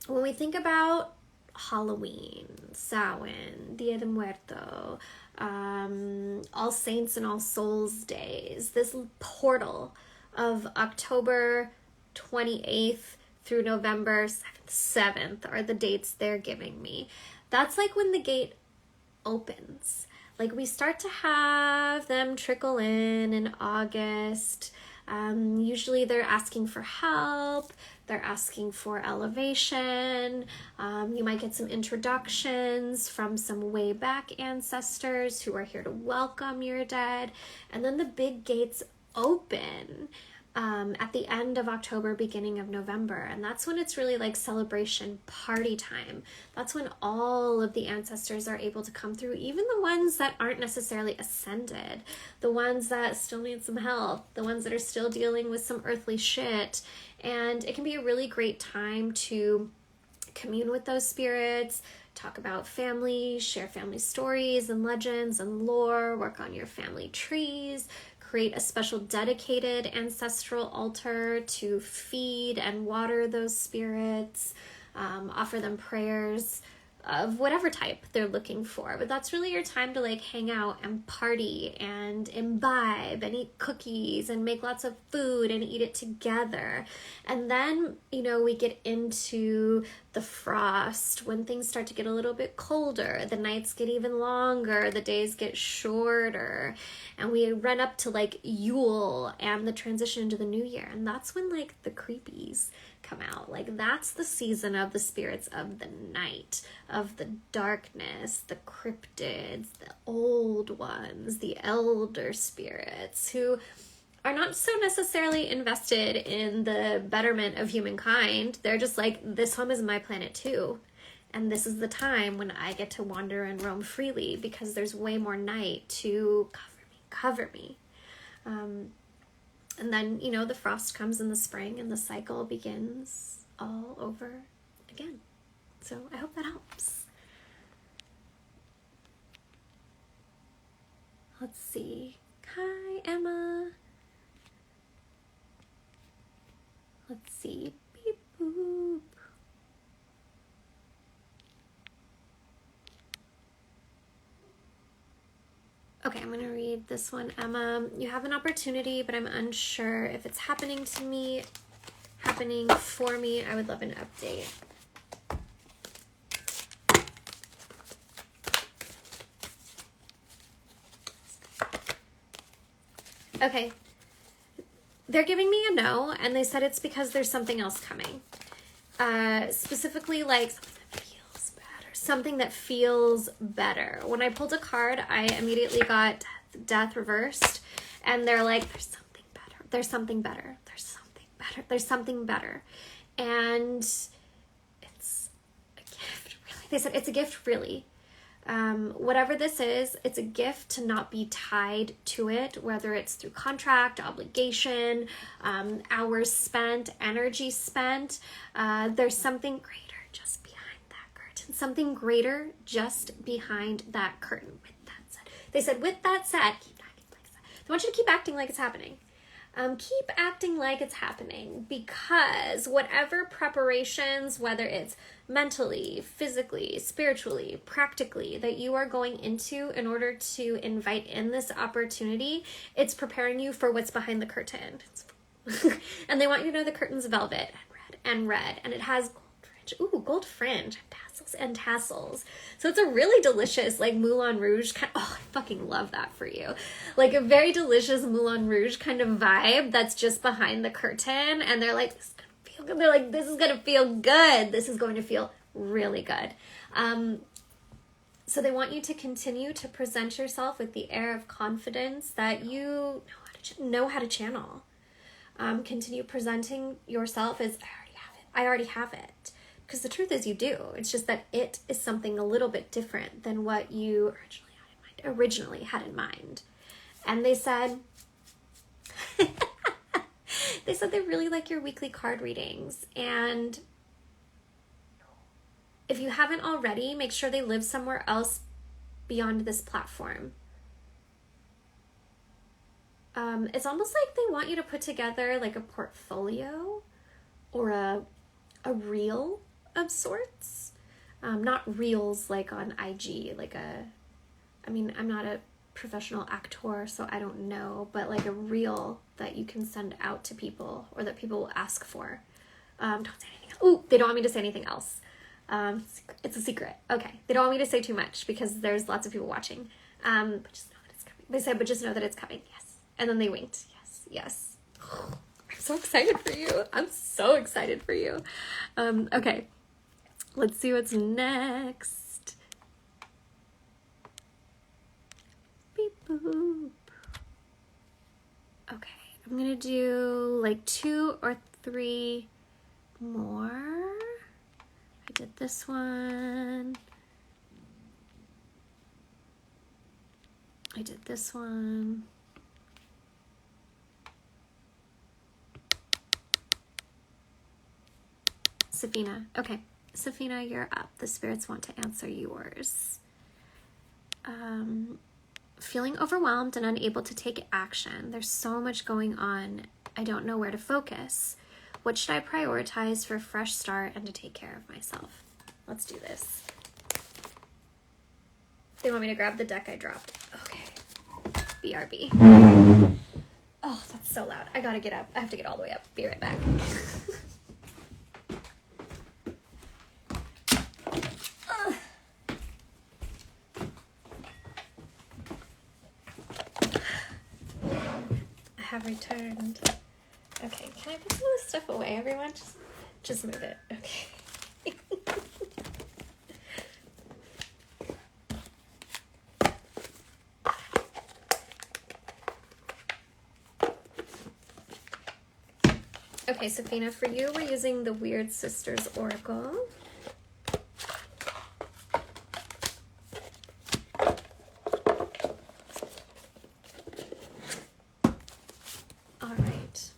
S1: when we think about Halloween, Samhain, Dia de Muerto, All Saints and All Souls days, this portal of October 28th through November 7th are the dates they're giving me. That's like when the gate opens. Like we start to have them trickle in August. Usually they're asking for help, they're asking for elevation, you might get some introductions from some way back ancestors who are here to welcome your dead, and then the big gates open at the end of October, beginning of November, and that's when it's really like celebration party time. That's when all of the ancestors are able to come through, even the ones that aren't necessarily ascended, the ones that still need some help, the ones that are still dealing with some earthly shit. And it can be a really great time to commune with those spirits, talk about family, share family stories and legends and lore, work on your family trees, create a special dedicated ancestral altar to feed and water those spirits, offer them prayers of whatever type they're looking for. But that's really your time to like hang out and party and imbibe and eat cookies and make lots of food and eat it together. And then, we get into the frost when things start to get a little bit colder. The nights get even longer, the days get shorter, and we run up to like Yule and the transition into the new year. And that's when like the creepies come out. Like that's the season of the spirits of the night, of the darkness, the cryptids, the old ones, the elder spirits who are not so necessarily invested in the betterment of humankind. They're just like, this home is my planet too. And this is the time when I get to wander and roam freely because there's way more night to cover me. And then, the frost comes in the spring and the cycle begins all over again. So I hope that helps. Let's see. Hi, Emma. Let's see. Beep boop. Okay, I'm going to read this one. Emma, you have an opportunity, but I'm unsure if it's happening to me, happening for me. I would love an update. Okay. They're giving me a no, and they said it's because there's something else coming. Specifically, like something that feels better. When I pulled a card, I immediately got death reversed, and they're like, there's something better. There's something better. There's something better. There's something better. And it's a gift, really. They said it's a gift, really. Whatever this is, it's a gift to not be tied to it, whether it's through contract, obligation, hours spent, energy spent. There's something greater just behind that curtain. Something greater just behind that curtain. With that said, they said, with that said, keep acting like that. They want you to keep acting like it's happening. Keep acting like it's happening, because whatever preparations, whether it's mentally, physically, spiritually, practically, that you are going into in order to invite in this opportunity, it's preparing you for what's behind the curtain. And they want you to know the curtain's velvet and red, and it has gold fringe, tassels. So it's a really delicious, like, Moulin Rouge kind. Oh, I fucking love that for you. Like a very delicious Moulin Rouge kind of vibe that's just behind the curtain, and they're like, this is gonna feel good. They're like, this is gonna feel good. This is going to feel really good. So they want you to continue to present yourself with the air of confidence that you know how to channel. Continue presenting yourself as, I already have it. Because the truth is you do. It's just that it is something a little bit different than what you originally had in mind. And they said, they really like your weekly card readings. And if you haven't already, make sure they live somewhere else beyond this platform. It's almost like they want you to put together like a portfolio or a reel of sorts. Not reels like on IG, I'm not a professional actor, so I don't know, but like a reel that you can send out to people or that people will ask for. Don't say anything else. Ooh, they don't want me to say anything else. It's a secret. Okay. They don't want me to say too much because there's lots of people watching. But just know that it's coming. They said, but just know that it's coming. Yes. And then they winked. Yes. I'm so excited for you. I'm so excited for you. Okay. Let's see what's next. Beep boop. Okay. I'm going to do like 2 or 3 more. I did this one. I did this one. Safina. Okay. Safina, you're up. The spirits want to answer yours. Feeling overwhelmed and unable to take action. There's so much going on. I don't know where to focus. What should I prioritize for a fresh start and to take care of myself? Let's do this. They want me to grab the deck I dropped. Okay. BRB. Oh, that's so loud. I gotta get up. I have to get all the way up. Be right back. I have returned. Okay, can I put some of this stuff away, everyone? Just move it. Okay. Okay, Safina, for you, we're using the Weird Sisters Oracle. All right.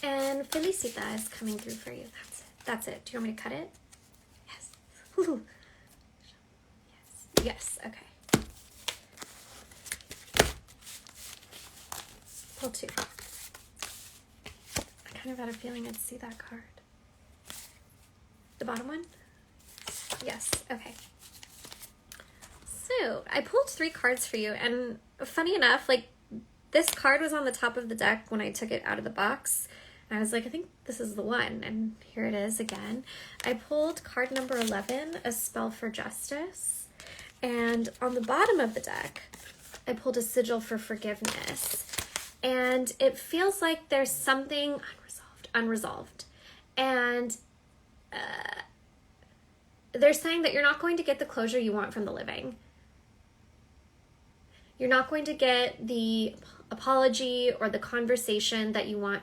S1: And Felicita is coming through for you. That's it. Do you want me to cut it? Yes. Woo-hoo. Yes. Okay. Pull 2. I kind of had a feeling I'd see that card. The bottom one? Yes. Okay. So I pulled 3 cards for you, and funny enough, like, this card was on the top of the deck when I took it out of the box. And I was like, I think this is the one. And here it is again. I pulled card number 11, A Spell for Justice. And on the bottom of the deck, I pulled a Sigil for Forgiveness. And it feels like there's something unresolved. And they're saying that you're not going to get the closure you want from the living. You're not going to get the apology or the conversation that you want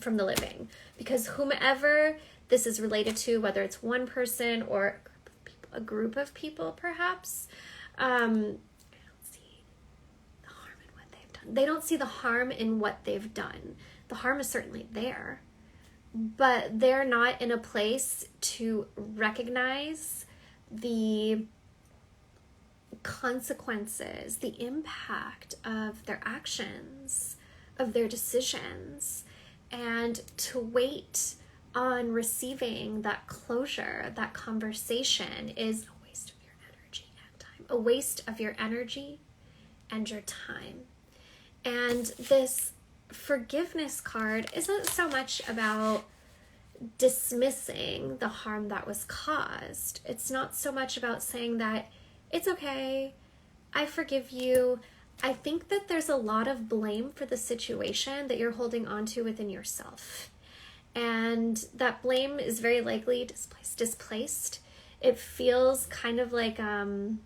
S1: from the living. Because whomever this is related to, whether it's one person or a group of people perhaps, I don't see the harm in what they've done. They don't see the harm in what they've done. The harm is certainly there. But they're not in a place to recognize the consequences, the impact of their actions, of their decisions, and to wait on receiving that closure, that conversation, is a waste of your energy and time. A waste of your energy and your time. And this forgiveness card isn't so much about dismissing the harm that was caused. It's not so much about saying that it's okay, I forgive you. I think that there's a lot of blame for the situation that you're holding on to within yourself. And that blame is very likely displaced. It feels kind of like, it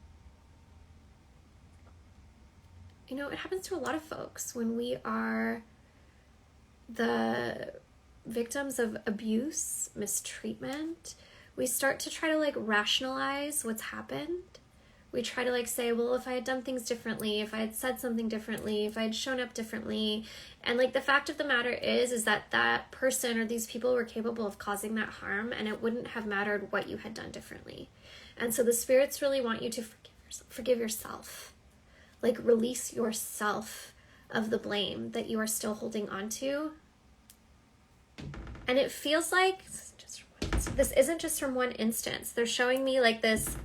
S1: happens to a lot of folks when we are the victims of abuse, mistreatment. We start to try to rationalize what's happened. We try to say, well, if I had done things differently, if I had said something differently, if I had shown up differently. And the fact of the matter is that person or these people were capable of causing that harm, and it wouldn't have mattered what you had done differently. And so the spirits really want you to forgive yourself. Release yourself of the blame that you are still holding on to. And it feels like this isn't just from one instance. They're showing me this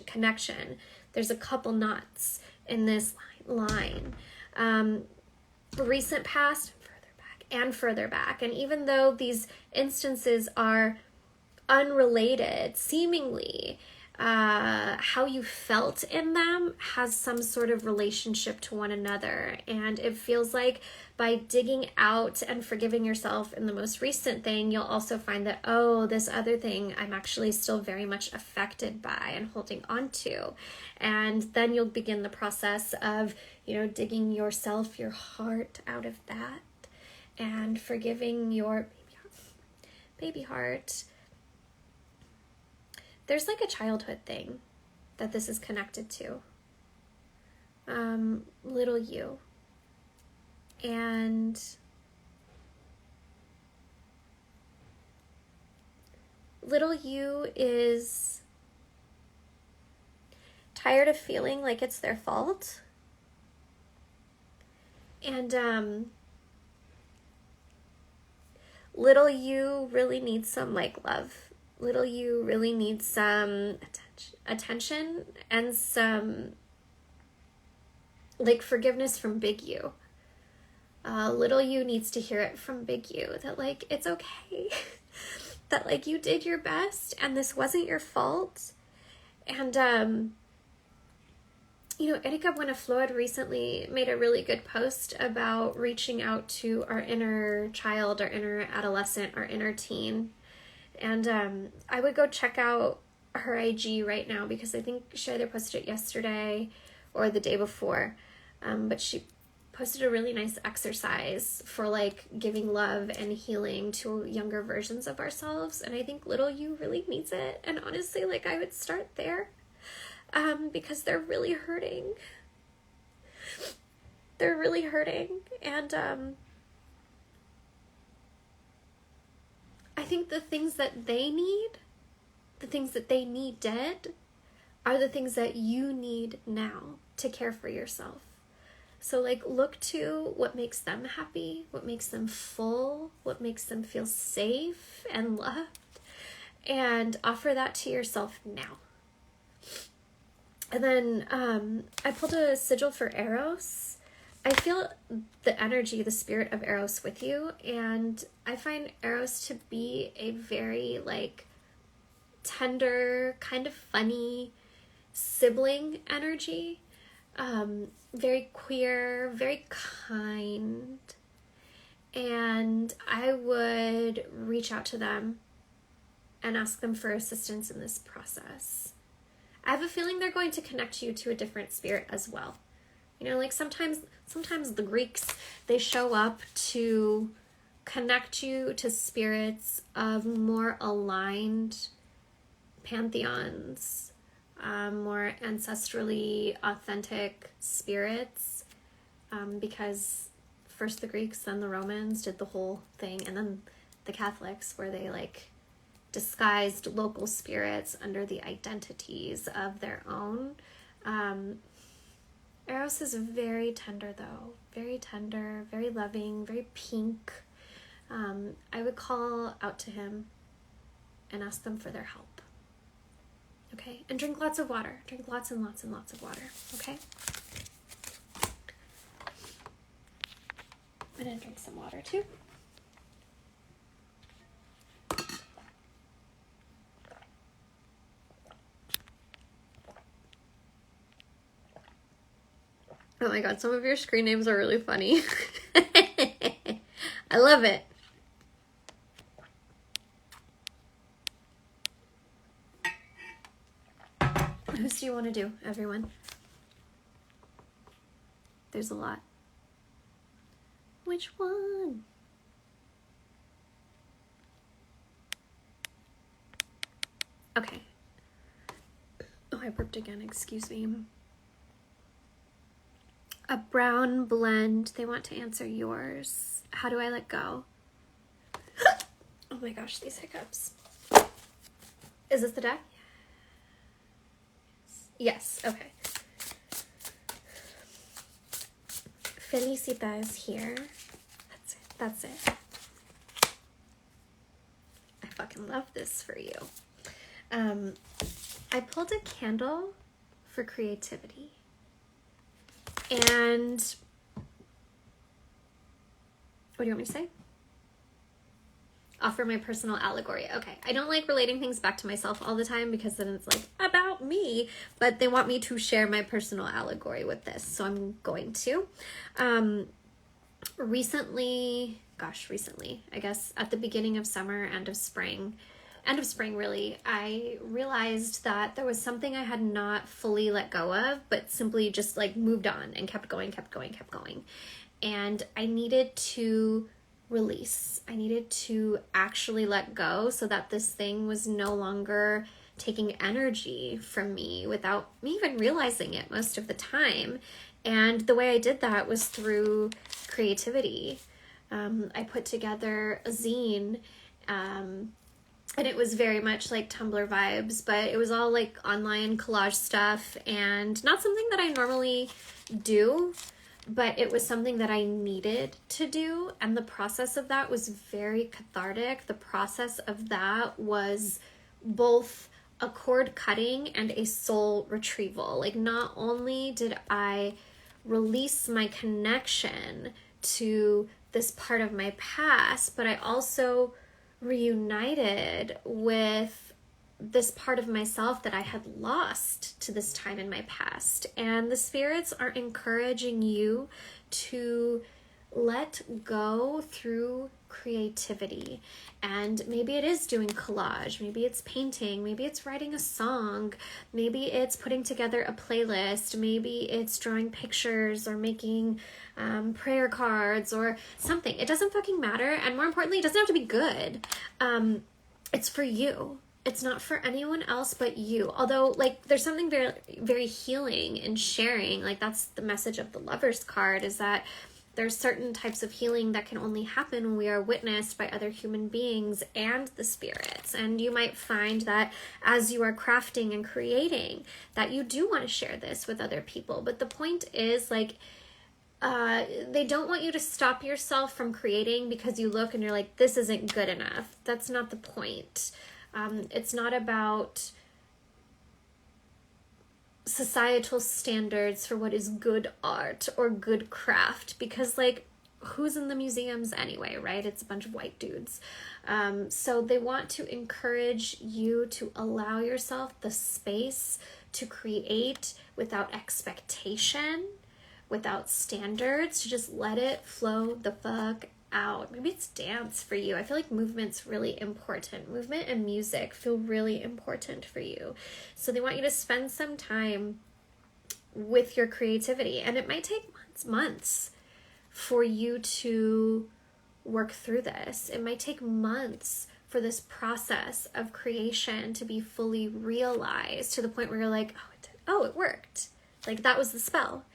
S1: connection. There's a couple knots in this line. Recent past, further back. And even though these instances are unrelated, seemingly, how you felt in them has some sort of relationship to one another. And it feels like by digging out and forgiving yourself in the most recent thing, you'll also find that, oh, this other thing I'm actually still very much affected by and holding on to. And then you'll begin the process of, digging yourself, your heart out of that, and forgiving your baby heart. There's a childhood thing that this is connected to. Little you. And little you is tired of feeling like it's their fault. And little you really needs some love. Little you really needs some attention and some forgiveness from big you. Little you needs to hear it from big you that it's okay. That you did your best and this wasn't your fault. And Erika Buenaflor recently made a really good post about reaching out to our inner child, our inner adolescent, our inner teen. And I would go check out her IG right now because I think she either posted it yesterday or the day before. But she posted a really nice exercise for giving love and healing to younger versions of ourselves. And I think little you really needs it. And honestly, I would start there because they're really hurting. They're really hurting. And I think the things that they needed, are the things that you need now to care for yourself. So look to what makes them happy, what makes them full, what makes them feel safe and loved, and offer that to yourself now. And then I pulled a sigil for Eros. I feel the energy, the spirit of Eros with you, and I find Eros to be a very tender, kind of funny sibling energy. Very queer, very kind, and I would reach out to them and ask them for assistance in this process. I have a feeling they're going to connect you to a different spirit as well. Sometimes the Greeks, they show up to connect you to spirits of more aligned pantheons, more ancestrally authentic spirits, because first the Greeks, then the Romans did the whole thing, and then the Catholics, where they disguised local spirits under the identities of their own. Eros is very tender though. Very tender, very loving, very pink. I would call out to him and ask them for their help. Okay? And drink lots of water. Drink lots and lots and lots of water. Okay? I'm gonna drink some water too. Oh my god, some of your screen names are really funny. I love it. Whose do you want to do, everyone? There's a lot. Which one? Okay. Oh, I burped again, excuse me. A brown blend. They want to answer yours. How do I let go? Oh my gosh, these hiccups. Is this the deck? Yes, okay. Felicita is here. That's it. I fucking love this for you. I pulled a candle for creativity. And what do you want me to say? Offer my personal allegory. Okay, I don't like relating things back to myself all the time because then it's like about me, but they want me to share my personal allegory with this, so I'm going to. Recently, I guess at the beginning of summer, end of spring really, I realized that there was something I had not fully let go of, but simply just like moved on and kept going. And I needed to release. I needed to actually let go so that this thing was no longer taking energy from me without me even realizing it most of the time. And the way I did that was through creativity. I put together a zine, and it was very much like Tumblr vibes, but it was all like online collage stuff and not something that I normally do, but it was something that I needed to do. And the process of that was very cathartic. The process of that was both a cord cutting and a soul retrieval. Like, not only did I release my connection to this part of my past, but I also reunited with this part of myself that I had lost to this time in my past. And the spirits are encouraging you to let go through creativity. And maybe it is doing collage, maybe it's painting, maybe it's writing a song, maybe it's putting together a playlist, maybe it's drawing pictures or making prayer cards or something. It doesn't fucking matter. And more importantly, it doesn't have to be good. It's for you. It's not for anyone else but you. Although, like, there's something very, very healing in sharing. Like, that's the message of the Lover's card, is that there's certain types of healing that can only happen when we are witnessed by other human beings and the spirits. And you might find that as you are crafting and creating, that you do want to share this with other people. But the point is, like, they don't want you to stop yourself from creating because you look and you're like, this isn't good enough. That's not the point. It's not about societal standards for what is good art or good craft, because, like, who's in the museums anyway, right? It's a bunch of white dudes. So they want to encourage you to allow yourself the space to create without expectation, without standards, to just let it flow the fuck out. Maybe it's dance for you. I feel like movement's really important. Movement and music feel really important for you. So they want you to spend some time with your creativity. And it might take months for you to work through this. It might take months for this process of creation to be fully realized, to the point where you're like, it worked. Like, that was the spell.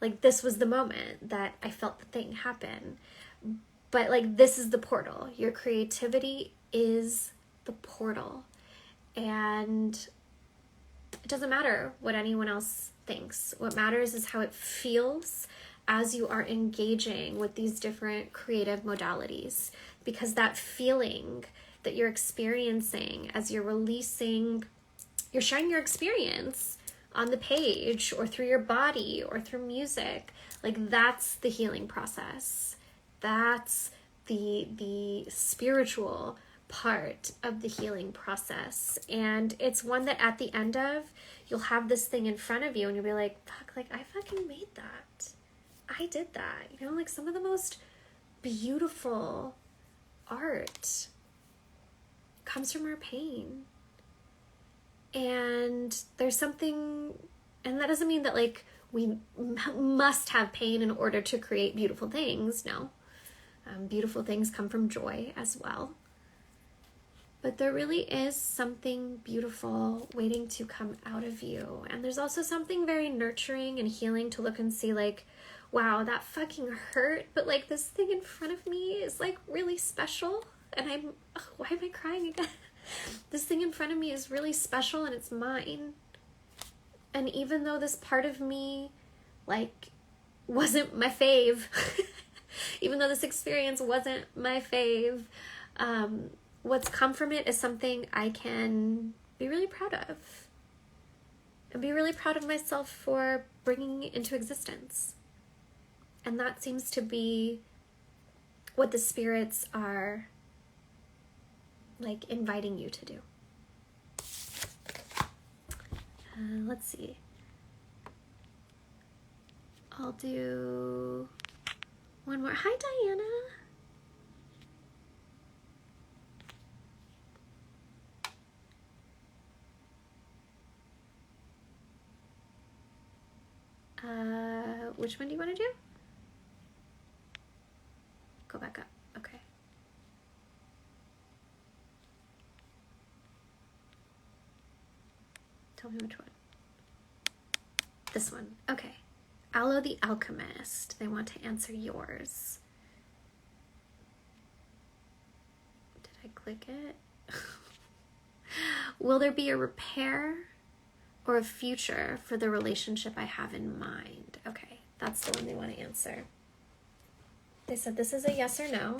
S1: Like, this was the moment that I felt the thing happen. But, like, this is the portal. Your creativity is the portal. And It doesn't matter what anyone else thinks. What matters is how it feels as you are engaging with these different creative modalities, because that feeling that you're experiencing as you're releasing, you're sharing your experience on the page or through your body or through music, like that's the healing process. That's the spiritual part of the healing process. And it's one that at the end of, you'll have this thing in front of you and you'll be like, fuck, like I fucking made that. I did that. You know, like some of the most beautiful art comes from our pain. And there's something, and that doesn't mean that like we must have pain in order to create beautiful things. No. Beautiful things come from joy as well. But there really is something beautiful waiting to come out of you. And there's also something very nurturing and healing to look and see like, wow, that fucking hurt. But like this thing in front of me is like really special. And why am I crying again? This thing in front of me is really special and it's mine. And even though this part of me like wasn't my fave, even though this experience wasn't my fave, what's come from it is something I can be really proud of. And be really proud of myself for bringing into existence. And that seems to be what the spirits are like inviting you to do. Let's see. I'll do one more. Hi, Diana. Which one do you want to do? Go back up. Okay. Tell me which one. This one. Okay. Aloe the Alchemist. They want to answer yours. Did I click it? Will there be a repair or a future for the relationship I have in mind? Okay, that's the one they want to answer. They said this is a yes or no.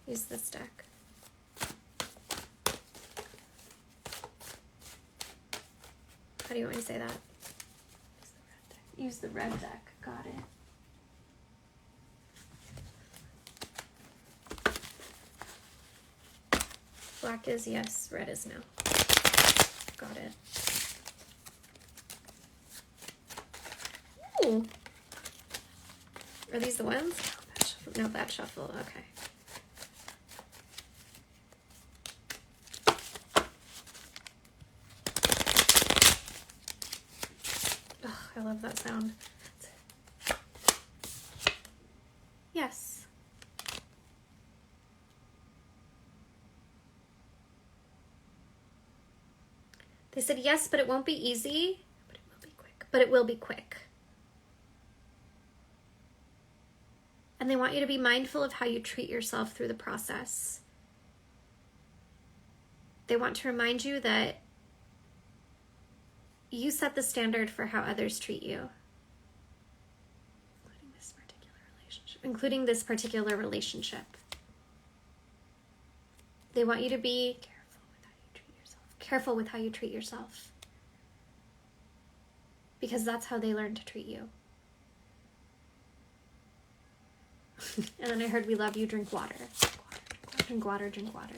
S1: Use this deck. How do you want me to say that? Use the red deck. Got it. Black is yes, red is no. Got it. Ooh. Are these the ones? No, bad shuffle. Okay. Oh, I love that sound. Yes. They said yes, but it won't be easy. But it will be quick. But it will be quick. And they want you to be mindful of how you treat yourself through the process. They want to remind you that you set the standard for how others treat you. Including this particular relationship. They want you to be careful with how you treat yourself. Because that's how they learn to treat you. And then I heard we love you, drink water. Drink water, drink water.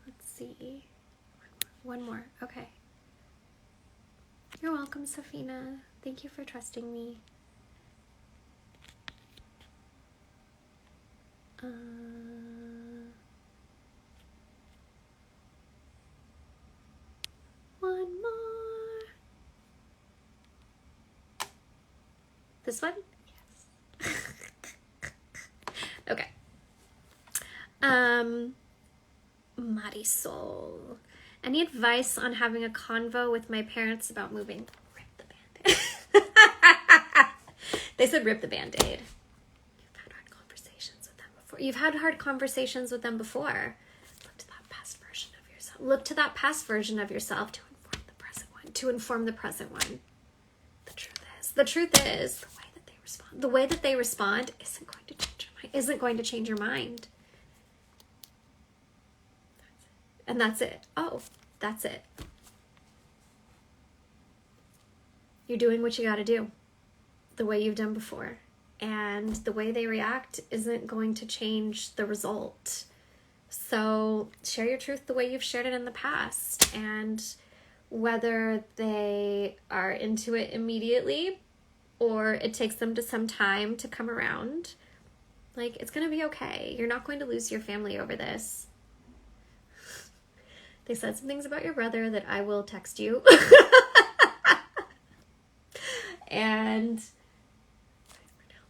S1: Let's see. One more. Okay. You're welcome, Safina. Thank you for trusting me. One more. This one? Yes. Okay. Marisol. Any advice on having a convo with my parents about moving? Rip the Band-Aid. They said rip the Band-Aid. before. You've had hard conversations with them before. Look to that past version of yourself. Look to that past version of yourself to inform the present one. The truth is, the way that they respond isn't going to change your mind. And that's it. Oh, that's it. You're doing what you got to do, the way you've done before. And the way they react isn't going to change the result. So share your truth the way you've shared it in the past. And whether they are into it immediately or it takes them to some time to come around, like, it's going to be okay. You're not going to lose your family over this. They said some things about your brother that I will text you. And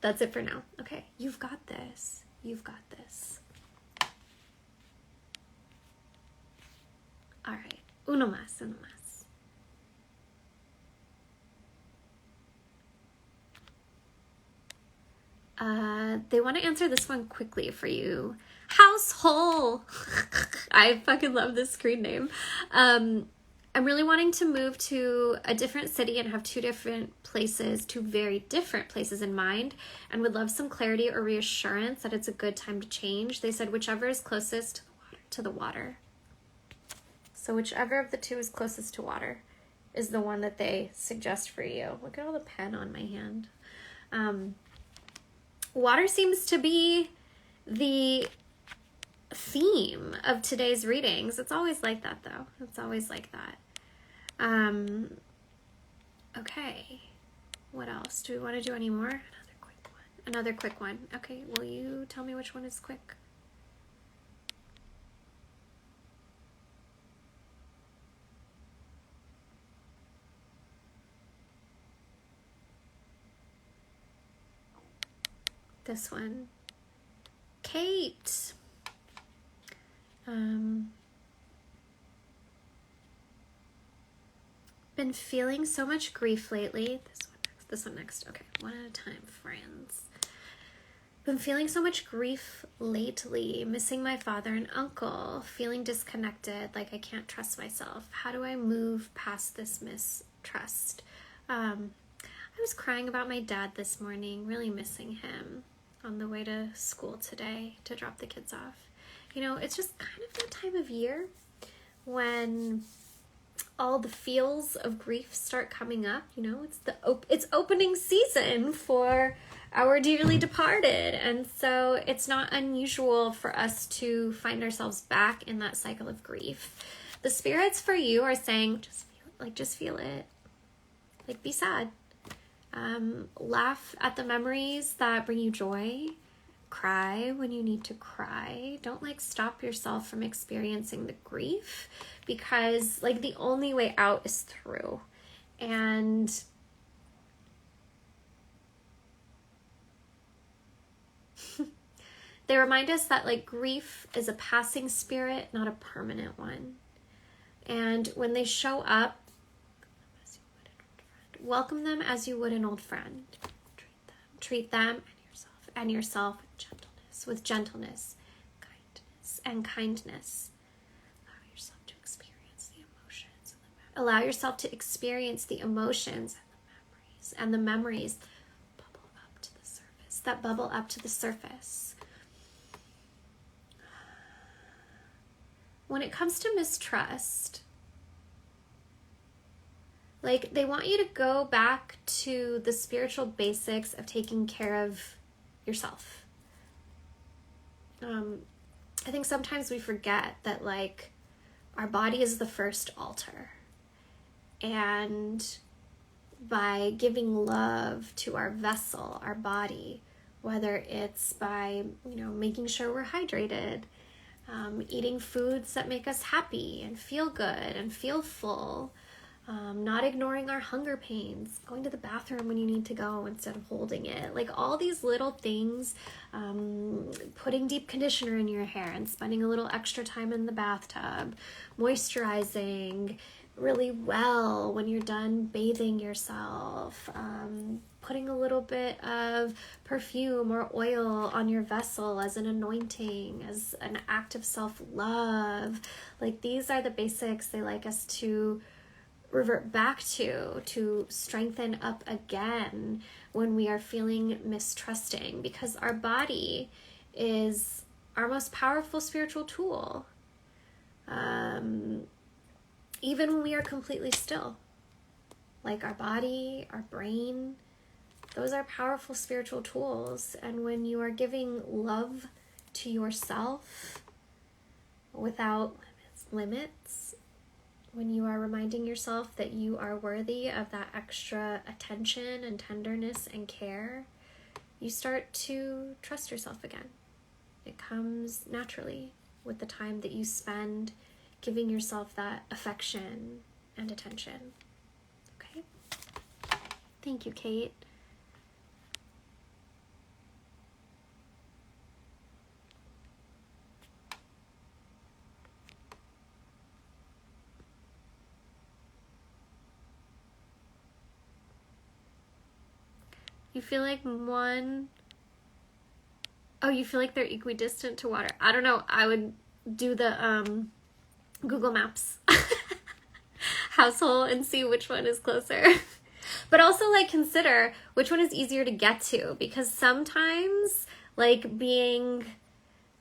S1: that's it for now. Okay, you've got this. You've got this. All right. Uno más. They want to answer this one quickly for you. Household. I fucking love this screen name. I'm really wanting to move to a different city and have two very different places in mind, and would love some clarity or reassurance that it's a good time to change. They said whichever is closest to the water. So whichever of the two is closest to water is the one that they suggest for you. Look at all the pen on my hand. Water seems to be the theme of today's readings. It's always like that, though. It's always like that. Okay. What else? Do we want to do any more? Another quick one. Okay, will you tell me which one is quick? This one. Kate. Been feeling so much grief lately. This one next. Okay, one at a time, friends. Been feeling so much grief lately, missing my father and uncle, feeling disconnected, like I can't trust myself. How do I move past this mistrust? I was crying about my dad this morning, really missing him on the way to school today to drop the kids off. You know, it's just kind of that time of year when all the feels of grief start coming up. You know, it's opening season for our dearly departed, and so it's not unusual for us to find ourselves back in that cycle of grief. The spirits for you are saying, just feel it. Like, be sad. Laugh at the memories that bring you joy. Cry when you need to cry. Don't stop yourself from experiencing the grief, because the only way out is through. And they remind us that grief is a passing spirit, not a permanent one. And when they show up, welcome them as you would an old friend. Treat them and yourself with gentleness, kindness, and kindness. Allow yourself to experience the emotions and the memories that bubble up to the surface. When it comes to mistrust, they want you to go back to the spiritual basics of taking care of yourself. I think sometimes we forget that our body is the first altar. And by giving love to our vessel, our body, whether it's by, making sure we're hydrated, eating foods that make us happy and feel good and feel full, not ignoring our hunger pains, going to the bathroom when you need to go instead of holding it. All these little things, putting deep conditioner in your hair and spending a little extra time in the bathtub, moisturizing really well when you're done bathing yourself, putting a little bit of perfume or oil on your vessel as an anointing, as an act of self-love. Like, these are the basics they like us to revert back to strengthen up again when we are feeling mistrusting, because our body is our most powerful spiritual tool. Even when we are completely still, like our body, our brain, those are powerful spiritual tools. And when you are giving love to yourself without limits, when you are reminding yourself that you are worthy of that extra attention and tenderness and care, you start to trust yourself again. It comes naturally with the time that you spend giving yourself that affection and attention. Okay? Thank you, Kate. You feel like you feel like they're equidistant to water. I don't know. I would do the Google Maps household and see which one is closer. But also, like, consider which one is easier to get to, because sometimes, like, being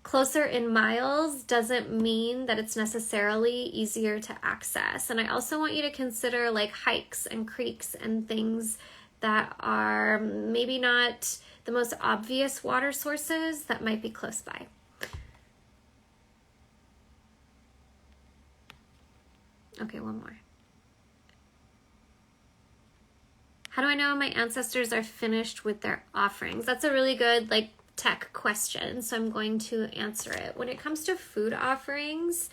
S1: closer in miles doesn't mean that it's necessarily easier to access. And I also want you to consider, like, hikes and creeks and things that are maybe not the most obvious water sources that might be close by. Okay, one more. How do I know my ancestors are finished with their offerings? That's a really good, like, tech question, so I'm going to answer it. When it comes to food offerings,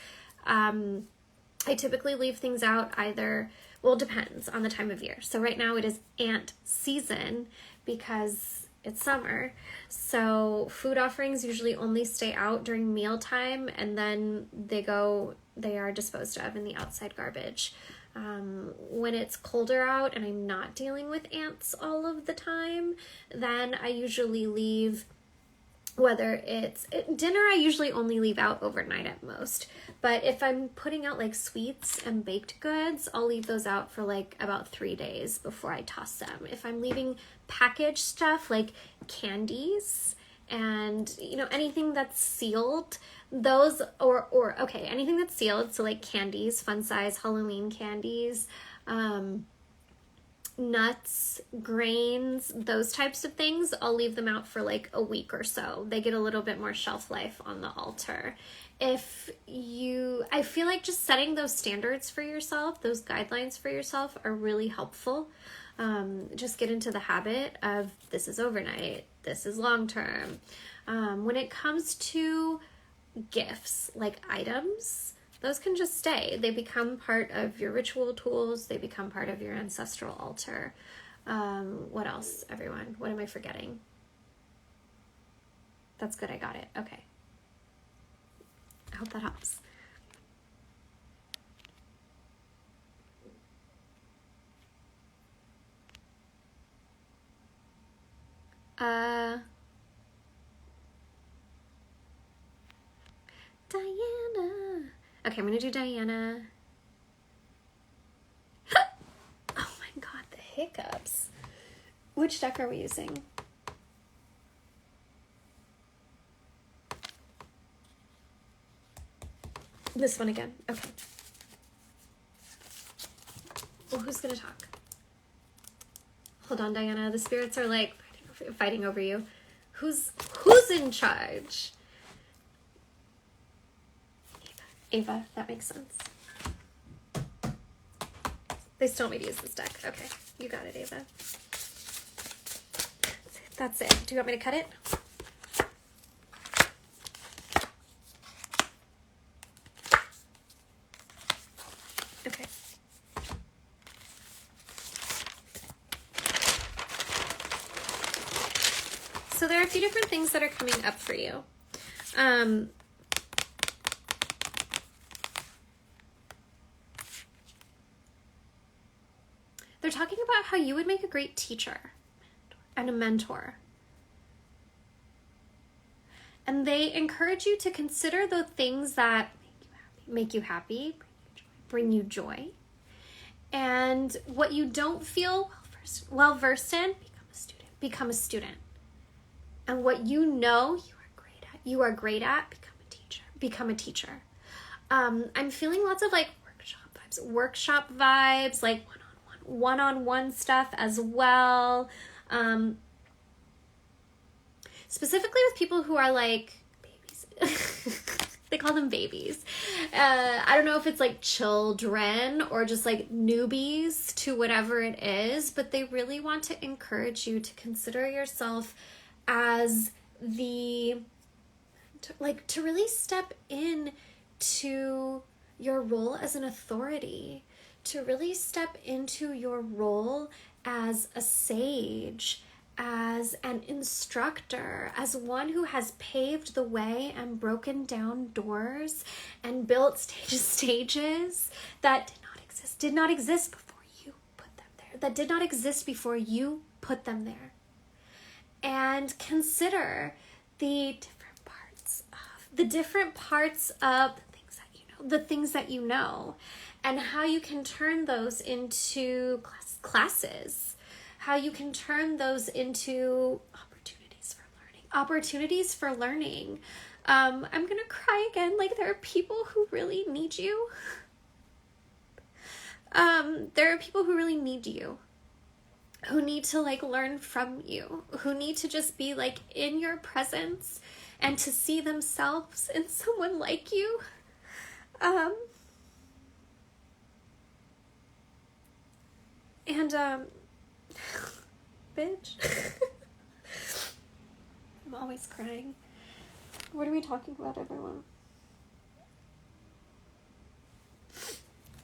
S1: I typically leave things out either, well, it depends on the time of year. So right now it is ant season because it's summer. So food offerings usually only stay out during mealtime, and then they are disposed of in the outside garbage. When it's colder out and I'm not dealing with ants all of the time, then I usually leave, whether it's dinner, I usually only leave out overnight at most. But if I'm putting out like sweets and baked goods, I'll leave those out for like about 3 days before I toss them. If I'm leaving packaged stuff like candies and, you know, anything that's sealed, those, anything that's sealed, so like candies, fun size Halloween candies, nuts, grains, those types of things, I'll leave them out for like a week or so. They get a little bit more shelf life on the altar. I feel like just setting those standards for yourself, those guidelines for yourself are really helpful. Just get into the habit of, this is overnight, this is long term. When it comes to gifts, like items, those can just stay. They become part of your ritual tools. They become part of your ancestral altar. What else, everyone? What am I forgetting? That's good. I got it. Okay. I hope that helps. Diana. Okay, I'm going to do Diana. Oh my god, the hiccups. Which deck are we using? This one again. Okay. Well, who's going to talk? Hold on, Diana. The spirits are like fighting over you. Who's in charge? Ava, that makes sense. They still want me to use this deck. Okay, you got it, Ava. That's it. Do you want me to cut it? Okay. So there are a few different things that are coming up for you. They're talking about how you would make a great teacher. and a mentor. And they encourage you to consider the things that make you happy, bring you joy. And what you don't feel well versed in, become a student. And what you know you are great at, become a teacher. I'm feeling lots of like workshop vibes, like one-on-one stuff as well. Specifically with people who are like babies. They call them babies. I don't know if it's like children or just like newbies to whatever it is, but they really want to encourage you to consider yourself as to really step in to your role as an authority, to really step into your role as a sage, as an instructor, as one who has paved the way and broken down doors and built stages that did not exist before you put them there, that did not exist before you put them there. And consider the different parts of the things that you know, and how you can turn those into classes, how you can turn those into opportunities for learning. I'm gonna cry again. Like, there are people who really need you. There are people who really need you, who need to like learn from you, who need to just be like in your presence and to see themselves in someone like you. Bitch. I'm always crying. What are we talking about, everyone?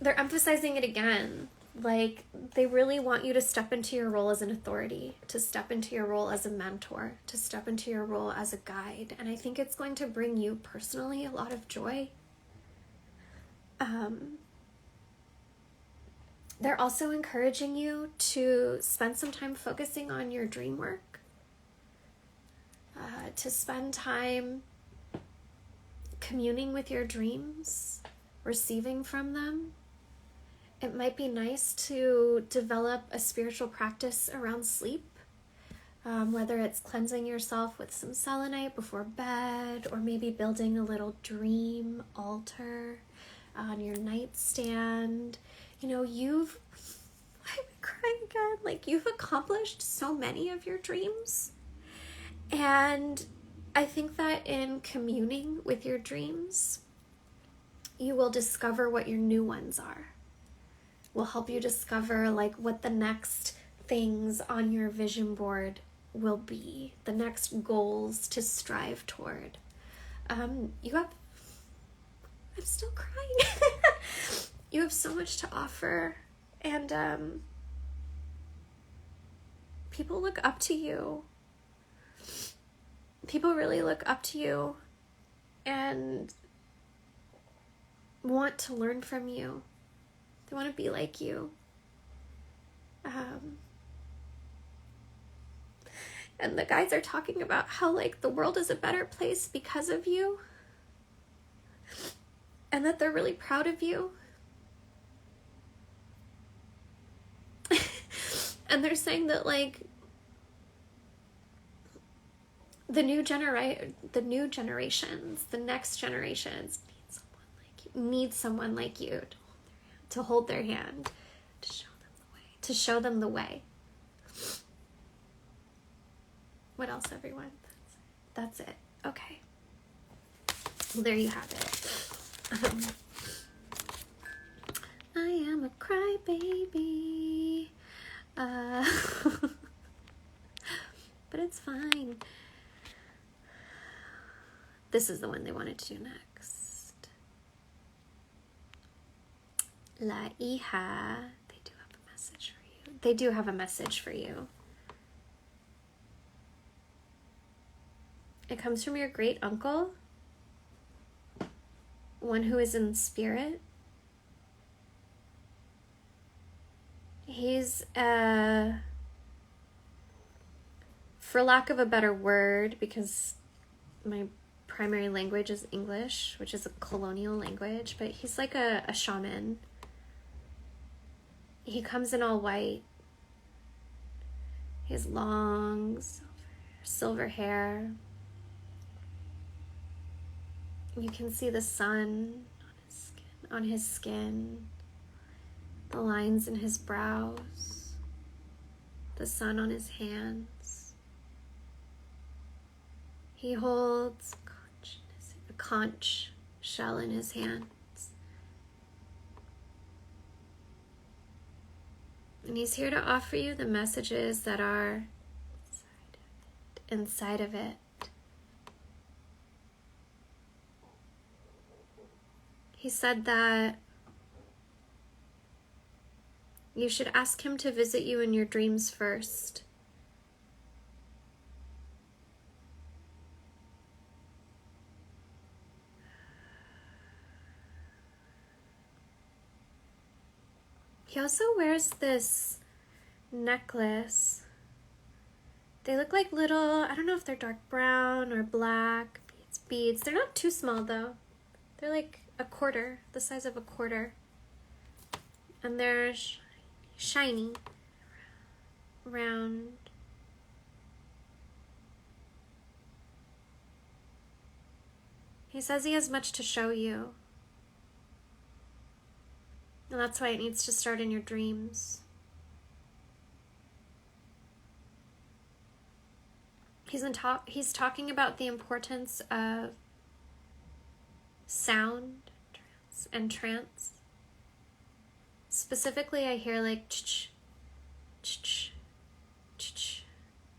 S1: They're emphasizing it again. Like, they really want you to step into your role as an authority, to step into your role as a mentor, to step into your role as a guide. And I think it's going to bring you personally a lot of joy. They're also encouraging you to spend some time focusing on your dream work, to spend time communing with your dreams, receiving from them. It might be nice to develop a spiritual practice around sleep, whether it's cleansing yourself with some selenite before bed, or maybe building a little dream altar on your nightstand. You know, I'm crying again, like, you've accomplished so many of your dreams. And I think that in communing with your dreams, you will discover what your new ones are. Will help you discover like what the next things on your vision board will be, the next goals to strive toward. I'm still crying. You have so much to offer, and people look up to you. People really look up to you and want to learn from you. They want to be like you. And the guys are talking about how like the world is a better place because of you, and that they're really proud of you. And they're saying that like the next generations need someone like you to hold their hand, to show them the way. What else, everyone? That's it. Okay. Well, there you have it. I am a crybaby. But it's fine. This is the one they wanted to do next. La hija. They do have a message for you. They do have a message for you. It comes from your great uncle, one who is in spirit. He's for lack of a better word, because my primary language is English, which is a colonial language, but he's like a shaman. He comes in all white. He has long silver hair. You can see the sun on his skin, the lines in his brows, the sun on his hands. He holds a conch shell in his hands. And he's here to offer you the messages that are inside of it. He said that you should ask him to visit you in your dreams first. He also wears this necklace. They look like little, I don't know if they're dark brown or black beads. They're not too small though. They're like a quarter, the size of a quarter. And they're shiny, round. He says he has much to show you. And that's why it needs to start in your dreams. He's talking about the importance of sound and trance. Specifically, I hear like ch ch ch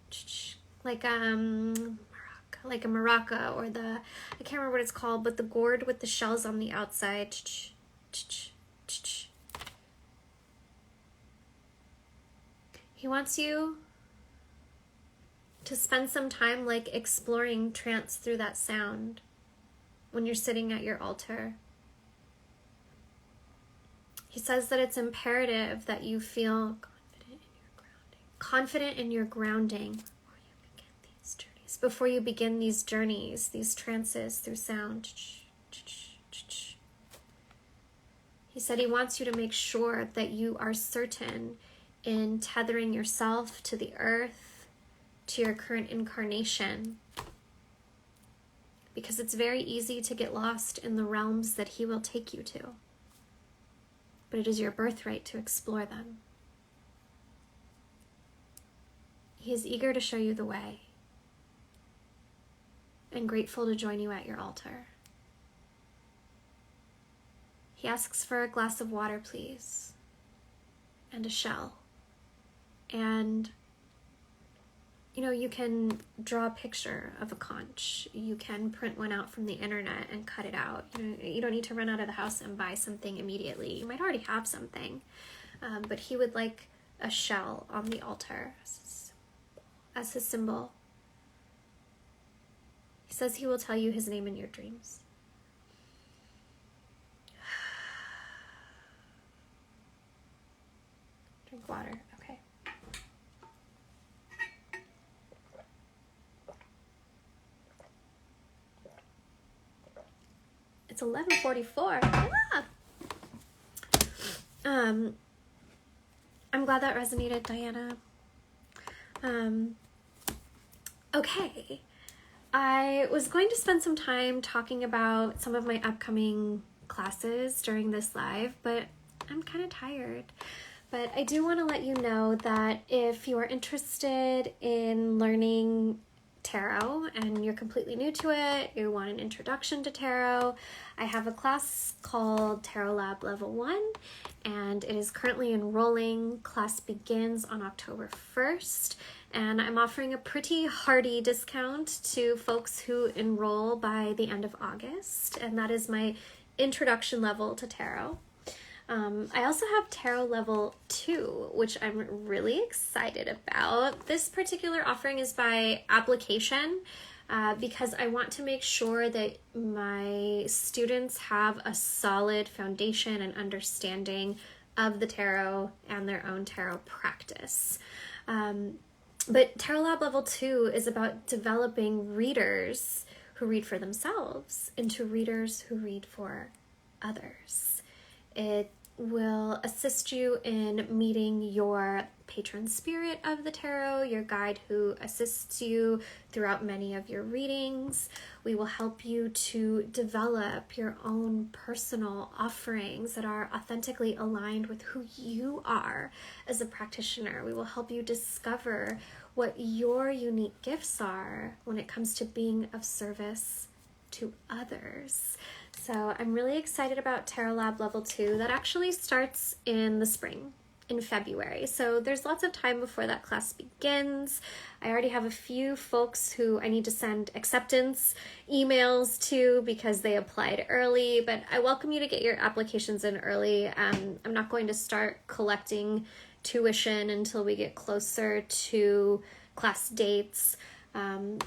S1: ch, like a maraca, or the, I can't remember what it's called, but the gourd with the shells on the outside. Ch ch ch. He wants you to spend some time like exploring trance through that sound when you're sitting at your altar. He says that it's imperative that you feel confident in your grounding before you begin these journeys, these trances through sound. He said he wants you to make sure that you are certain in tethering yourself to the earth, to your current incarnation, because it's very easy to get lost in the realms that he will take you to. But it is your birthright to explore them. He is eager to show you the way and grateful to join you at your altar. He asks for a glass of water, please, and a shell. And, you know, you can draw a picture of a conch. You can print one out from the internet and cut it out. You don't need to run out of the house and buy something immediately. You might already have something. But he would like a shell on the altar as his symbol. He says he will tell you his name in your dreams. Drink water. Okay. It's 11:44. Ah! I'm glad that resonated, Diana. Okay. I was going to spend some time talking about some of my upcoming classes during this live, but I'm kind of tired. But I do want to let you know that if you are interested in learning tarot and you're completely new to it, you want an introduction to tarot, I have a class called Tarot Lab Level 1, and it is currently enrolling. Class begins on October 1st, and I'm offering a pretty hearty discount to folks who enroll by the end of August, and that is my introduction level to tarot. I also have Tarot Level 2, which I'm really excited about. This particular offering is by application because I want to make sure that my students have a solid foundation and understanding of the tarot and their own tarot practice. But Tarot Lab Level 2 is about developing readers who read for themselves into readers who read for others. It will assist you in meeting your patron spirit of the tarot, your guide who assists you throughout many of your readings. We will help you to develop your own personal offerings that are authentically aligned with who you are as a practitioner. We will help you discover what your unique gifts are when it comes to being of service to others. So I'm really excited about Tarot Lab Level 2. That actually starts in the spring, in February. So there's lots of time before that class begins. I already have a few folks who I need to send acceptance emails to because they applied early, but I welcome you to get your applications in early. I'm not going to start collecting tuition until we get closer to class dates.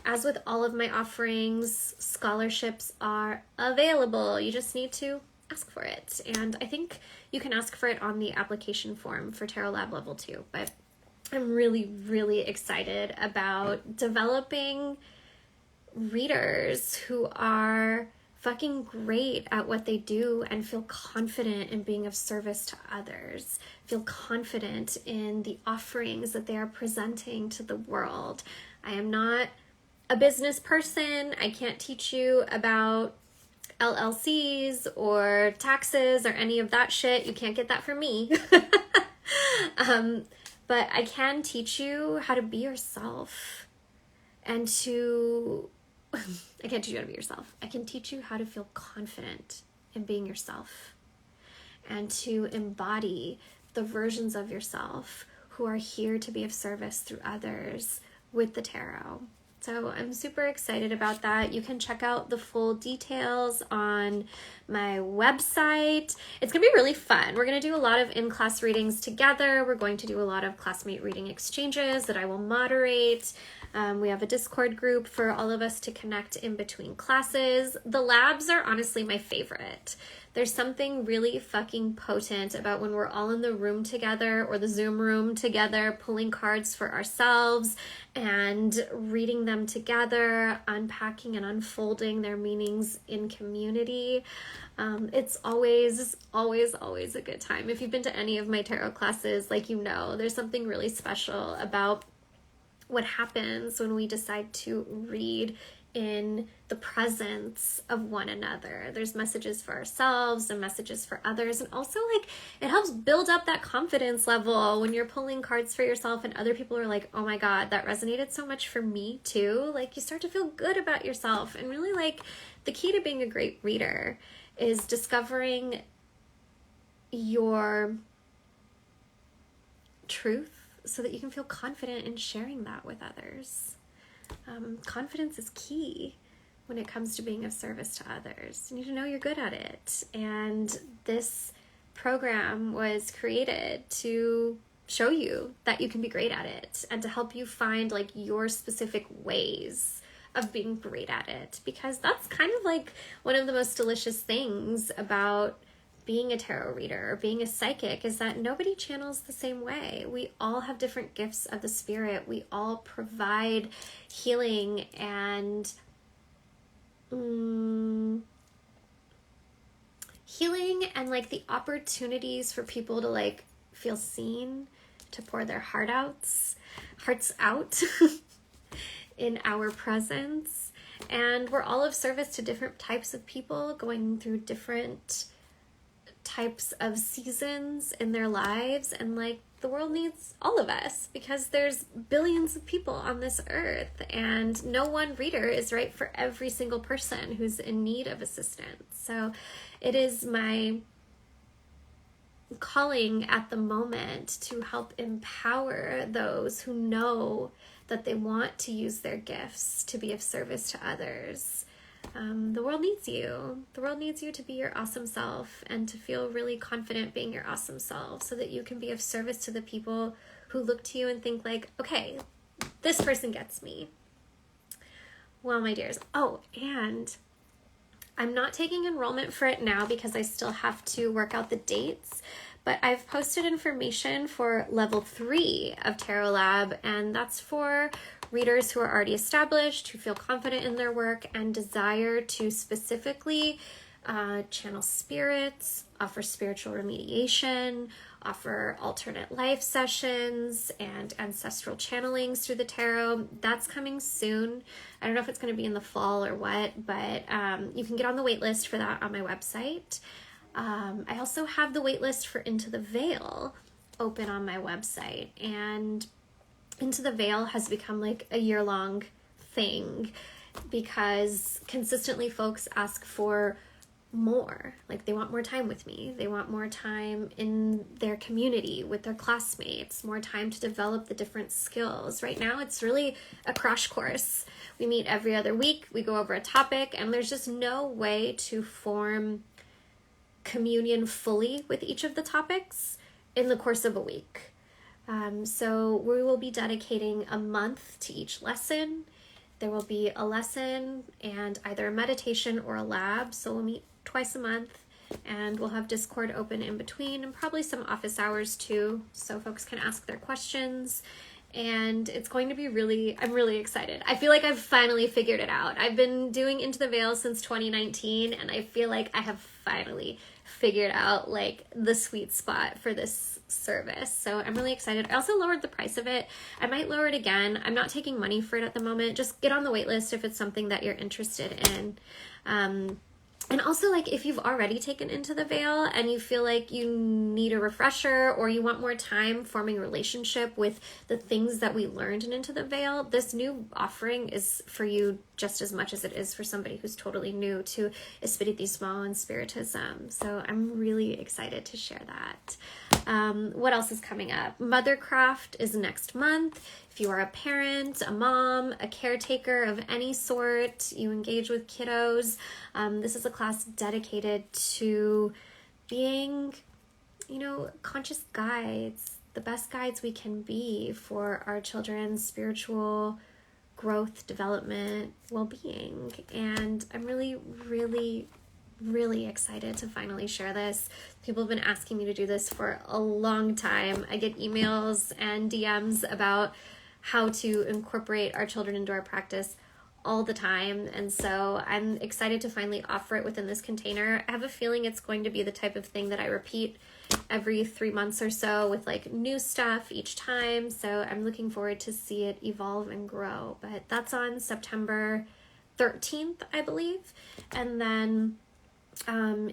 S1: As with all of my offerings, scholarships are available. You just need to ask for it. And I think you can ask for it on the application form for Tarot Lab Level 2. But I'm really, really excited about developing readers who are fucking great at what they do and feel confident in being of service to others, feel confident in the offerings that they are presenting to the world. I am not a business person. I can't teach you about LLCs or taxes or any of that shit. You can't get that from me. But I can teach you how to be yourself and to... I can't teach you how to be yourself. I can teach you how to feel confident in being yourself and to embody the versions of yourself who are here to be of service through others with the tarot. So I'm super excited about that. You can check out the full details on my website. It's gonna be really fun. We're gonna do a lot of in-class readings together. We're going to do a lot of classmate reading exchanges that I will moderate. We have a Discord group for all of us to connect in between classes. The labs are honestly my favorite. There's something really fucking potent about when we're all in the room together or the Zoom room together, pulling cards for ourselves and reading them together, unpacking and unfolding their meanings in community. It's always, always, always a good time. If you've been to any of my tarot classes, like, you know, there's something really special about what happens when we decide to read in the presence of one another. There's messages for ourselves and messages for others, and also, like, it helps build up that confidence level when you're pulling cards for yourself and other people are like, oh my god, that resonated so much for me too. Like, you start to feel good about yourself. And really, like, the key to being a great reader is discovering your truth so that you can feel confident in sharing that with others. Confidence is key when it comes to being of service to others. You need to know you're good at it. And this program was created to show you that you can be great at it and to help you find, like, your specific ways of being great at it. Because that's kind of like one of the most delicious things about being a tarot reader or being a psychic is that nobody channels the same way. We all have different gifts of the spirit. We all provide healing and like the opportunities for people to, like, feel seen, to pour their hearts out in our presence. And we're all of service to different types of people going through different types of seasons in their lives, and, like, the world needs all of us because there's billions of people on this earth and no one reader is right for every single person who's in need of assistance. So it is my calling at the moment to help empower those who know that they want to use their gifts to be of service to others. The world needs you. The world needs you to be your awesome self and to feel really confident being your awesome self so that you can be of service to the people who look to you and think, like, okay, this person gets me. Well, my dears. Oh, and I'm not taking enrollment for it now because I still have to work out the dates, but I've posted information for level 3 of Tarot Lab, and that's for readers who are already established, who feel confident in their work and desire to specifically channel spirits, offer spiritual remediation, offer alternate life sessions and ancestral channelings through the tarot. That's coming soon. I don't know if it's going to be in the fall or what, but you can get on the wait list for that on my website. I also have the wait list for Into the Veil open on my website, and Into the Veil has become like a year-long thing because consistently folks ask for more. Like, they want more time with me. They want more time in their community with their classmates, more time to develop the different skills. Right now, it's really a crash course. We meet every other week. We go over a topic, and there's just no way to form communion fully with each of the topics in the course of a week. So we will be dedicating a month to each lesson. There will be a lesson and either a meditation or a lab. So we'll meet twice a month, and we'll have Discord open in between, and probably some office hours too, so folks can ask their questions. And it's going to be I'm really excited. I feel like I've finally figured it out. I've been doing Into the Veil since 2019, and I feel like I have finally figured out like the sweet spot for this service. So I'm really excited. I also lowered the price of it. I might lower it again. I'm not taking money for it at the moment. Just get on the wait list if it's something that you're interested in. And also, like, if you've already taken Into the Veil and you feel like you need a refresher or you want more time forming a relationship with the things that we learned in Into the Veil, this new offering is for you just as much as it is for somebody who's totally new to Espiritismo and Spiritism. So I'm really excited to share that. What else is coming up? Mothercraft is next month. If you are a parent, a mom, a caretaker of any sort, you engage with kiddos, this is a class dedicated to being, conscious guides, the best guides we can be for our children's spiritual growth, development, well-being. And I'm really, really, really excited to finally share this. People have been asking me to do this for a long time. I get emails and DMs about how to incorporate our children into our practice all the time. And so I'm excited to finally offer it within this container. I have a feeling it's going to be the type of thing that I repeat every 3 months or so with like new stuff each time. So I'm looking forward to see it evolve and grow. But that's on September 13th, I believe. And then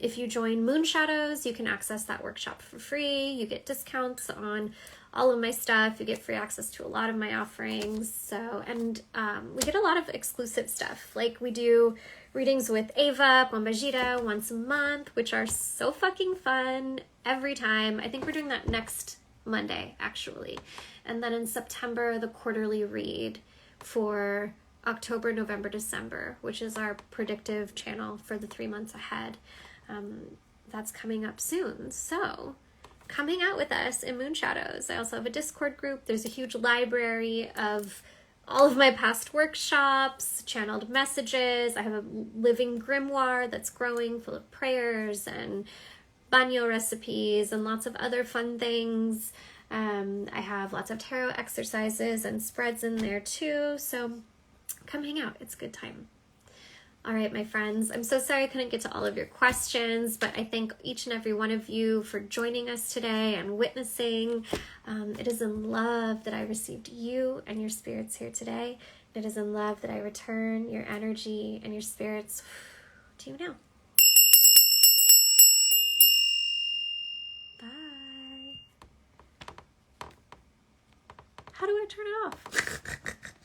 S1: if you join Moon Shadows, you can access that workshop for free. You get discounts on all of my stuff. You get free access to a lot of my offerings. So, and we get a lot of exclusive stuff. Like, we do readings with Ava Bombajita once a month, which are so fucking fun every time. I think we're doing that next Monday, actually. And then in September, the quarterly read for October, November, December, which is our predictive channel for the 3 months ahead. That's coming up soon. So coming out with us in Moon Shadows. I also have a Discord group. There's a huge library of all of my past workshops, channeled messages. I have a living grimoire that's growing full of prayers and banyo recipes and lots of other fun things. I have lots of tarot exercises and spreads in there too. So come hang out. It's a good time. All right, my friends, I'm so sorry I couldn't get to all of your questions, but I thank each and every one of you for joining us today and witnessing. It is in love that I received you and your spirits here today. It is in love that I return your energy and your spirits to you now. Bye. How do I turn it off?